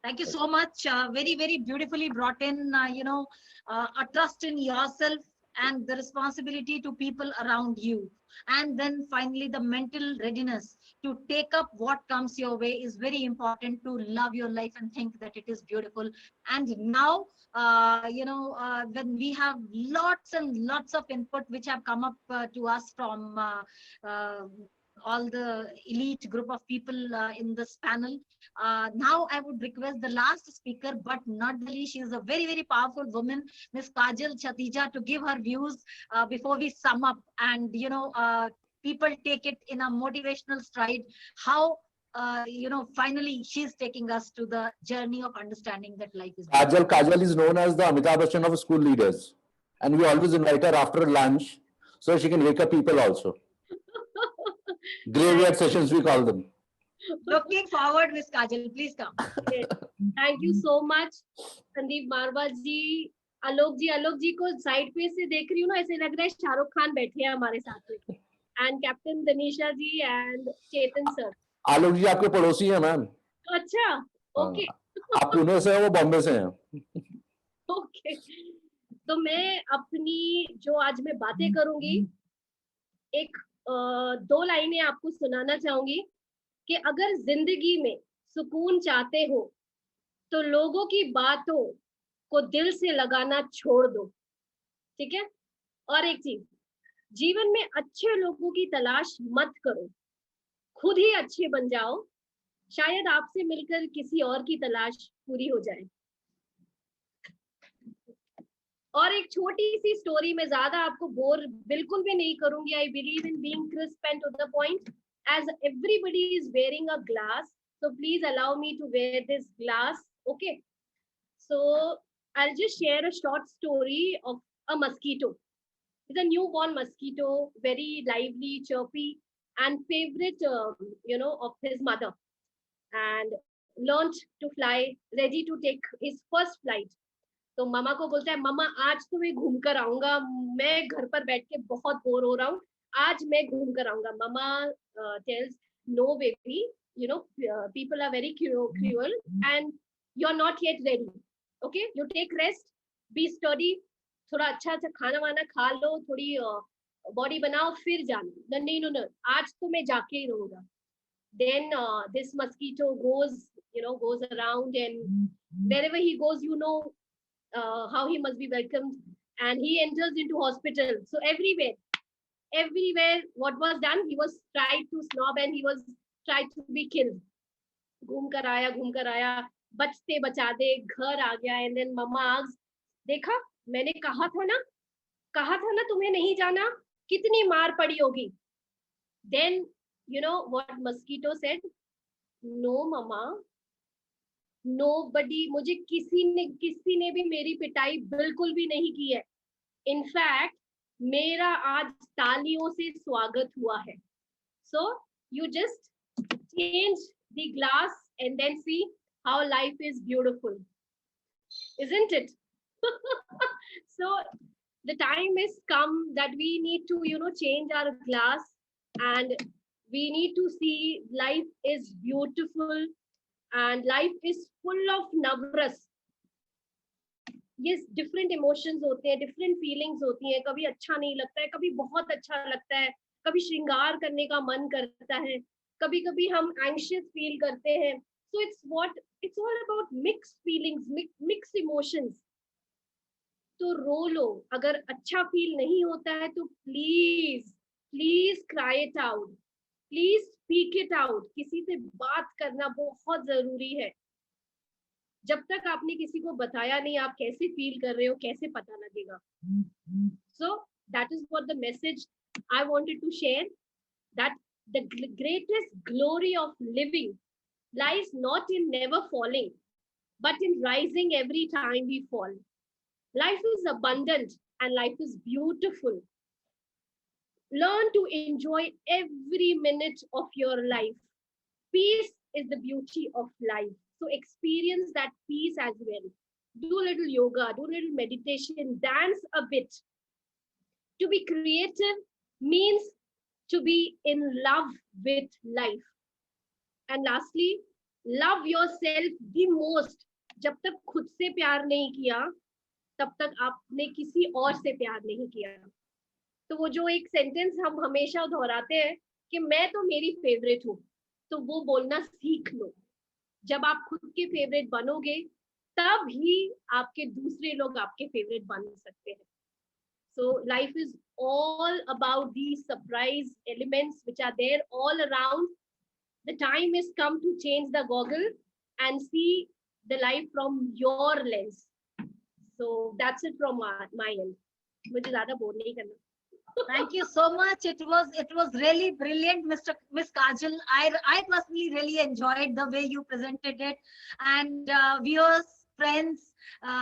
Thank you so much. Very, very beautifully brought in, a trust in yourself and the responsibility to people around you. And then finally, the mental readiness to take up what comes your way is very important, to love your life and think that it is beautiful. And now, when we have lots and lots of input which have come up to us from all the elite group of people in this panel. Now I would request the last speaker, but not the least, she is a very, very powerful woman, Miss Kajal Chatija, to give her views before we sum up. And, people take it in a motivational stride, how, finally she's taking us to the journey of understanding that life is beautiful. Kajal is known as the Amitabh Bachchan of school leaders. And we always invite her after lunch so she can wake up people also. Graveyard sessions, we call them. Looking forward, Miss Kajal, please come. Thank you so much Sandeep Marwah ji, Alok ji को side पे से देख रही हूँ ना, ऐसे लग रहा है शाहरुख खान बैठे हैं हमारे साथ में, and captain Danisha ji and Chetan sir. Alok ji आपके पड़ोसी हैं मैम. अच्छा, ओके. आप पुणे से हैं, वो बॉम्बे से हैं. ओके, तो मैं अपनी जो आज मैं बातें करूंगी, एक 2 लाइनें आपको सुनाना चाहूंगी कि अगर जिंदगी में सुकून चाहते हो तो लोगों की बातों को दिल से लगाना छोड़ दो. ठीक है. और एक चीज, जीवन में अच्छे लोगों की तलाश मत करो, खुद ही अच्छे बन जाओ, शायद आपसे मिलकर किसी और की तलाश पूरी हो जाए. और एक छोटी सी स्टोरी, में ज्यादा आपको बोर बिल्कुल भी नहीं करूंगी. I believe in being crisp and to the point. As everybody is wearing a glass, so please allow me to wear this glass. Okay, so I'll just share a short story of a mosquito. It's a newborn mosquito, very lively, chirpy, and favorite of his mother, and learned to fly, ready to take his first flight. तो मामा को बोलता है, मामा आज तो मैं घूम कर आऊंगा, मैं घर पर बैठ के बहुत बोर हो रहा हूँ, आज मैं घूम कर आऊंगा. मामा tells, no baby, people are very cruel and you're not yet ready. Okay, you take rest, be sturdy, थोड़ा अच्छा खाना वाना खा लो, थोड़ी बॉडी बनाओ, फिर जाना. No, आज तो मैं जाके ही रहूंगा. Then this mosquito goes around, and wherever he goes, how he must be welcomed, and he enters into hospital. So everywhere what was done, he was tried to snob and he was tried to be killed. घूम कर आया, बचते बचाते घर आ गया. And then mama asked, देखा मैंने कहा था ना तुम्हें नहीं जाना, कितनी मार पड़ी होगी. Then what mosquito said, no mama, nobody, मुझे किसी ने भी मेरी पिटाई बिल्कुल भी नहीं की है. In fact, मेरा आज तालियों से स्वागत हुआ है. So you just change the glass and then see how life is beautiful, isn't it? So the time is come that we need to change our glass, and we need to see life is beautiful and life is full of navras. Yes, different emotions होते हैं, different feelings होती हैं. कभी अच्छा नहीं लगता है, कभी बहुत अच्छा लगता है, कभी श्रृंगार करने का मन करता है, कभी कभी हम anxious feel करते हैं. So it's all about mixed feelings, mixed emotions. तो रो लो. अगर अच्छा फील नहीं होता है तो please cry it out, please speak it out. किसी से बात करना बहुत जरूरी है. जब तक आपने किसी को बताया नहीं आप कैसे फील कर रहे हो, कैसे पता लगेगा. So that is what the message I wanted to share, that the greatest glory of living lies not in never falling, but in rising every time we fall. Life is abundant and life is beautiful. Learn to enjoy every minute of your life. Peace is the beauty of life. So experience that peace as well. Do a little yoga, do a little meditation, dance a bit. To be creative means to be in love with life. And lastly, love yourself the most. जब तक खुद से प्यार नहीं किया, तब तक आपने किसी और से प्यार नहीं किया. तो वो जो एक सेंटेंस हम हमेशा दोहराते हैं कि मैं तो मेरी फेवरेट हूँ, तो वो बोलना सीख लो. जब आप खुद के फेवरेट बनोगे, तब ही आपके दूसरे लोग आपके फेवरेट बन सकते हैं. So life is all about these surprise elements which are there all around. The time is come to change the goggle and see the life from your lens. So that's it from my end. मुझे ज़्यादा bore नहीं करना. Thank you so much. It was really brilliant, Miss Kajal. I personally really enjoyed the way you presented it. And viewers, friends,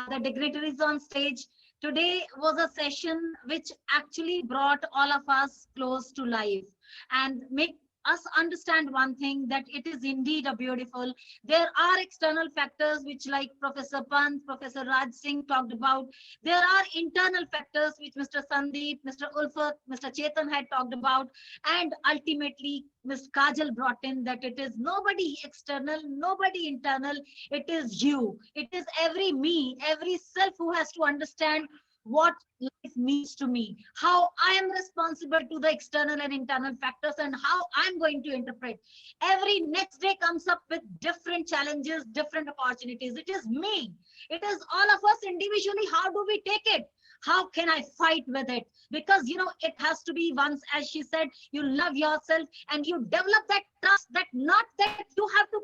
the dignitaries on stage, today was a session which actually brought all of us close to life and make us understand one thing, that it is indeed a beautiful. There are external factors which, like Professor Pant, Professor Raj Singh talked about. There are internal factors which Mr. Sandeep, Mr. Ulfat, Mr. Chetan had talked about. And ultimately, Ms. Kajal brought in that it is nobody external, nobody internal. It is you. It is every me, every self who has to understand what life means to me, how I am responsible to the external and internal factors, and how I'm going to interpret. Every next day comes up with different challenges, different opportunities. It is me. It is all of us individually. How do we take it? How can I fight with it? Because, it has to be once, as she said, you love yourself and you develop that trust, that not that you have to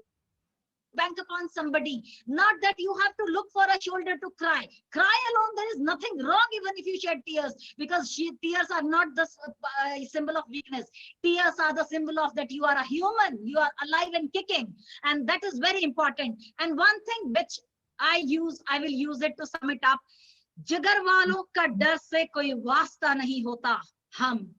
bank upon somebody, not that you have to look for a shoulder to cry. Cry alone, there is nothing wrong even if you shed tears, because tears are not the symbol of weakness. Tears are the symbol of that you are a human, you are alive and kicking, and that is very important. And one thing which I will use it to sum it up. जिगर वालों का डर से कोई वास्ता नहीं होता, हम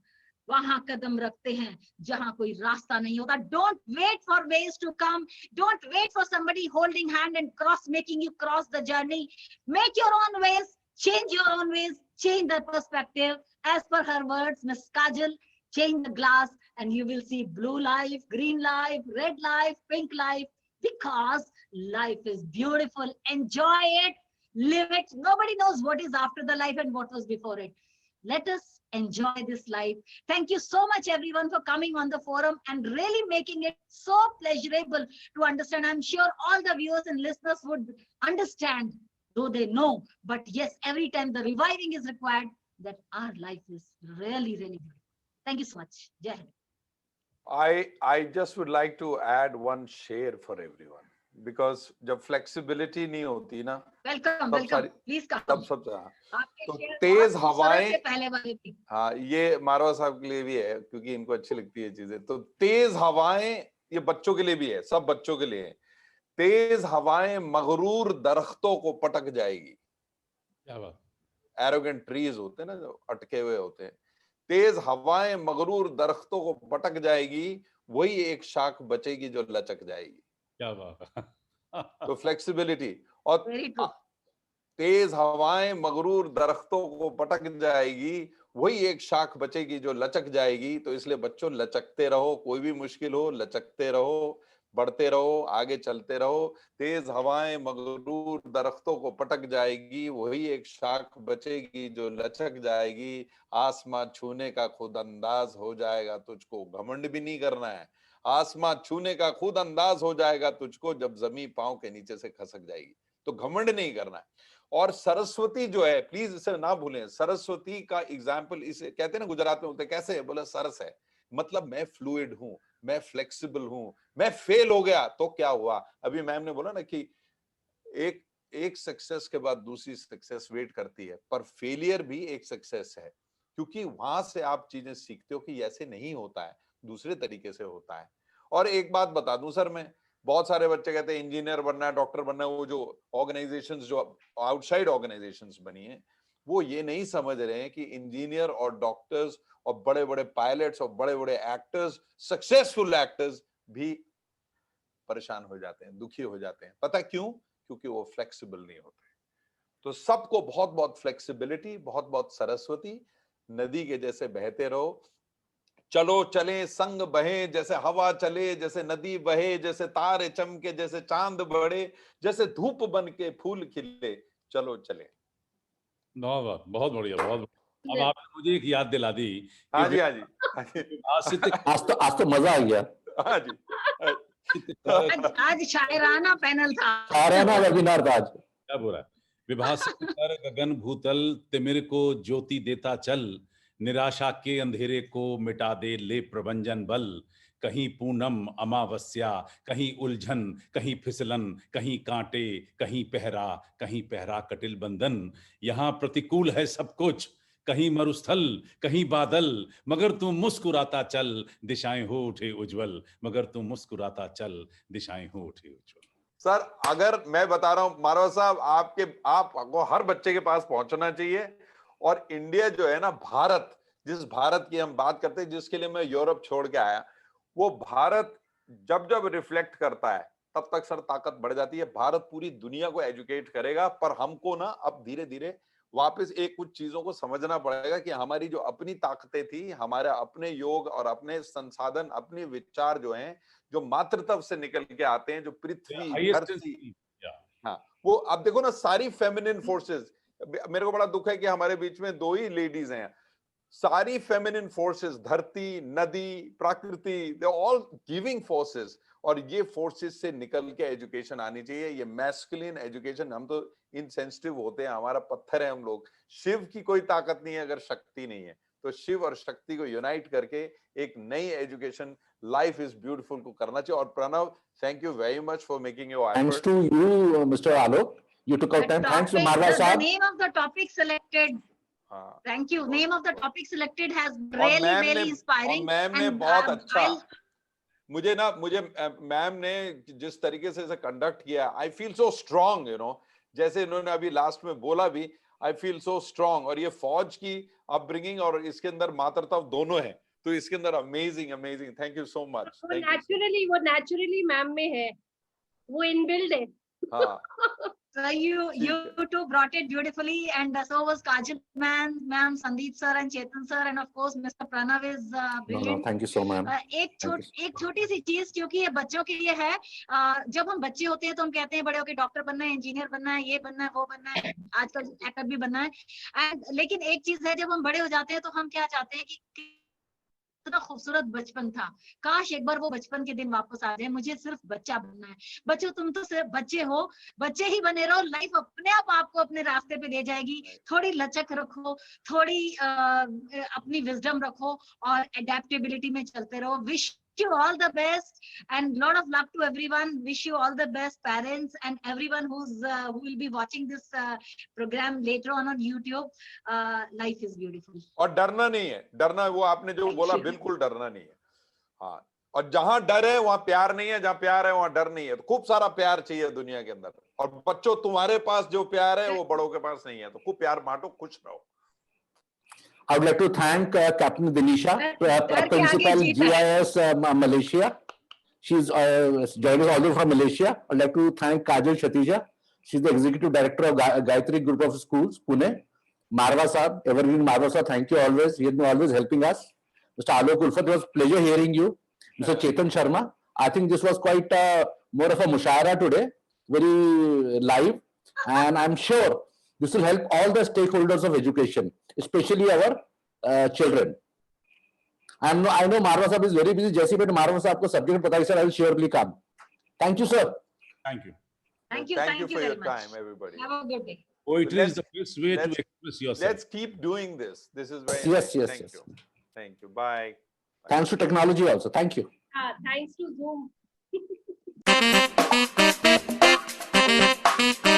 वहां कदम रखते हैं जहां कोई रास्ता नहीं होता. Don't wait for ways to come. Don't wait for somebody holding hand and making you cross the journey. Make your own ways, change your own ways, change the perspective. As per her words, Miss Kajal, change the glass and you will see blue life, green life, red life, pink life, because life is beautiful. Enjoy it, live it. Nobody knows what is after the life and what was before it. Let us enjoy this life. Thank you so much, everyone, for coming on the forum and really making it so pleasurable to understand. I'm sure all the viewers and listeners would understand, though they know. But yes, every time the reviving is required, that our life is really, really good. Thank you so much. Jai Hind. I just would like to add one share for everyone, because जब flexibility नहीं होती ना, Welcome. Please come. सब आपके तो share तेज बहुत खूबसूरत हवाएं, थे पहले वाले भी. हाँ, ये मारवा साहब के लिए भी है क्योंकि इनको अच्छी लगती है चीजें. तो तेज हवाएं ये बच्चों के लिए भी है, सब बच्चों के लिए है. तेज हवाएं मगरूर दरख्तों को पटक जाएगी. क्या बात. एरोगेंट ट्रीज होते हैं ना, जो अटके हुए होते हैं. तेज हवाएं मगरूर दरख्तों को पटक जाएगी, वही एक शाख बचेगी जो लचक जाएगी. क्या बात. तो फ्लेक्सिबिलिटी. और Very true. तेज हवाएं मगरूर दरख्तों को पटक जाएगी, वही एक शाख बचेगी जो लचक जाएगी. तो इसलिए बच्चों, लचकते रहो, कोई भी मुश्किल हो लचकते रहो, बढ़ते रहो, आगे चलते रहो. तेज हवाएं मगरूर दरख्तों को पटक जाएगी, वही एक शाख बचेगी जो लचक जाएगी. आसमां छूने का खुद अंदाज हो जाएगा तुझको, घमंड भी नहीं करना है. आसमां छूने का खुद अंदाज हो जाएगा तुझको, जब जमीन पांव के नीचे से खसक जाएगी. तो घमंड नहीं करना है. और सरस्वती जो है, प्लीज इसे ना भूलें. सरस्वती का एग्जाम्पल, इसे कहते हैं ना, गुजरात में बोलते हैं कैसे है, बोला सरस है. मतलब मैं फ्लूइड हूं, मैं फ्लेक्सिबल हूं. मैं फेल हो गया तो क्या हुआ. अभी मैम ने बोला ना कि एक सक्सेस के बाद दूसरी सक्सेस वेट करती है, पर फेलियर भी एक सक्सेस है, क्योंकि वहां से आप चीजें सीखते हो कि ऐसे नहीं होता है, दूसरे तरीके से होता है. और एक बात बता दूं सर, मैं, बहुत सारे बच्चे कहते हैं इंजीनियर बनना है, डॉक्टर बनना है. वो जो ऑर्गेनाइजेशंस, जो आउटसाइड ऑर्गेनाइजेशंस बनी है, वो ये नहीं समझ रहे हैं कि इंजीनियर और डॉक्टर्स और बड़े बड़े पायलट्स और बड़े बड़े एक्टर्स, सक्सेसफुल एक्टर्स भी परेशान हो जाते हैं, दुखी हो जाते हैं. पता क्यों? क्योंकि वो फ्लेक्सिबल नहीं होते. तो सबको बहुत बहुत फ्लेक्सिबिलिटी, बहुत बहुत सरस्वती. नदी के जैसे बहते रहो, चलो चले संग बहे, जैसे हवा चले, जैसे नदी बहे, जैसे तारे चमके, जैसे चांद बढ़े, जैसे धूप बन के फूल खिले, चलो चले. बहुत बढ़िया, बहुत बढ़िया. अब आपने मुझे एक याद दिला दी. हाँ जी, हाँ जी. आज तो मजा आ गया. हाँ जी. आज शायराना पैनल था, शायराना वेबिनार था आज. क्या बुरा है. विभा से कर गगन भूतल तिमिर को ज्योति देता चल, निराशा के अंधेरे को मिटा दे ले प्रभंजन बल। कहीं पूनम अमावस्या, कहीं उलझन, कहीं फिसलन, कहीं कांटे, कहीं पहरा कटिल बंधन। यहाँ प्रतिकूल है सब कुछ, कहीं मरुस्थल, कहीं बादल, मगर तू मुस्कुराता चल, दिशाएं हो उठे उज्जवल। मगर तू मुस्कुराता चल, दिशाएं हो उठे उज्जवल। सर, अगर मैं बता रहा हूं मारवा साहब, आपको हर बच्चे के पास पहुंचना चाहिए। और इंडिया जो है ना, भारत, जिस भारत की हम बात करते हैं, जिसके लिए मैं यूरोप छोड़ के आया, वो भारत जब जब रिफ्लेक्ट करता है तब तक सर ताकत बढ़ जाती है। भारत पूरी दुनिया को एजुकेट करेगा, पर हमको ना अब धीरे धीरे वापस एक कुछ चीजों को समझना पड़ेगा कि हमारी जो अपनी ताकतें थी, हमारे अपने योग और अपने संसाधन, अपने विचार जो हैं, जो मातृत्व से निकल के आते हैं, जो पृथ्वी, धरती, हाँ, वो अब देखो ना, सारी फेमिनिन फोर्सेस। मेरे को बड़ा दुख है कि हमारे बीच में दो ही लेडीज हैं। सारी फेमिनिन फोर्सेस, धरती, नदी, प्रकृति, दे ऑल गिविंग फोर्सेस। और ये फोर्सेस से निकल के एजुकेशन आनी चाहिए। ये मैस्कुलिन एजुकेशन, हम तो इनसेंसिटिव होते हैं, हमारा पत्थर है हम लोग। शिव की कोई ताकत नहीं है अगर शक्ति नहीं है। तो शिव और शक्ति को यूनाइट करके एक नई एजुकेशन, लाइफ इज ब्यूटीफुल को करना चाहिए। और Pranav, thank you very much for making your Thanks effort. to you, Mr. Alok. You took out time. Thanks to Marwa The Saab. name of the topic selected. हाँ, Thank you. Name of the topic selected has और really, ma'am really ने inspiring. Ma'am ने and, बहुत अच्छा, I'll- मुझे ma'am ने जिस तरीके से इसे कंडक्ट किया, I feel so strong, you know, जैसे इन्होंने अभी लास्ट में बोला भी, आई फील सो स्ट्रांग। और ये फौज की अपब्रिंगिंग और इसके अंदर मातृत्व दोनों है, तो इसके अंदर amazing amazing. Thank you so much. वो नेचुरली मैम में है, वो इनबिल्ड है। हाँ, So you two brought it beautifully, and so was Kajal ma'am, Sandeep sir, and Chetan sir, and of course Mr. Pranav is No, brilliant. thank you so much. एक छोटी सी चीज, क्योंकि ये बच्चों के लिए है। जब हम बच्चे होते हैं तो हम कहते हैं बड़े होकर डॉक्टर बनना है, इंजीनियर बनना है, ये बनना है, वो बनना है, आजकल एक्टर भी बनना है। लेकिन एक चीज है, जब हम बड़े हो जाते हैं तो हम क्या चाहते हैं कि इतना खूबसूरत बचपन था, काश एक बार वो बचपन के दिन वापस आ जाए, मुझे सिर्फ बच्चा बनना है। बच्चों, तुम तो सिर्फ बच्चे हो, बच्चे ही बने रहो, लाइफ अपने आप आपको अपने रास्ते पे ले जाएगी। थोड़ी लचक रखो, थोड़ी अपनी विजडम रखो और एडेप्टेबिलिटी में चलते रहो। Wish you all the best and lot of luck to everyone. Wish you all the best, parents and everyone who will be watching this program later on YouTube. Life is beautiful. और डरना नहीं है, डरना, वो आपने जो Thank बोला, you. बिल्कुल डरना नहीं है। हाँ, और जहां डर है वहां प्यार नहीं है, जहां प्यार है वहां डर नहीं है। तो खूब सारा प्यार चाहिए दुनिया के अंदर। और बच्चों, तुम्हारे पास जो प्यार है वो बड़ों के पास नहीं है, तो खूब प्यार बांटो, खुश रहो। I would like to thank Captain Dinisha, Principal GIS Malaysia. She's joined us all the way from Malaysia. I'd like to thank Kajal Shatija. She's the Executive Director of Gayatri Group of Schools, Pune. Marwa Saab, Evergreen Marwa Saab, thank you always. He has been always helping us. Mr. Alok Ulfat, it was a pleasure hearing you. Mr. Chetan Sharma, I think this was quite more of a mushara today, very live. And I'm sure this will help all the stakeholders of education, especially our children. I know Marwa Saab is very busy. जैसे भी Marwa Saab को subject पता है sir, I will surely come. Thank you, sir. Thank you. Thank you for very your much. time, everybody. Have a good day. Poetry let's- is the best way to let's- express yourself. Let's keep doing this. This is very Yes, nice. yes, Thank yes. you. Thank you. Bye. Thanks to technology also. Thank you. Thanks to Zoom.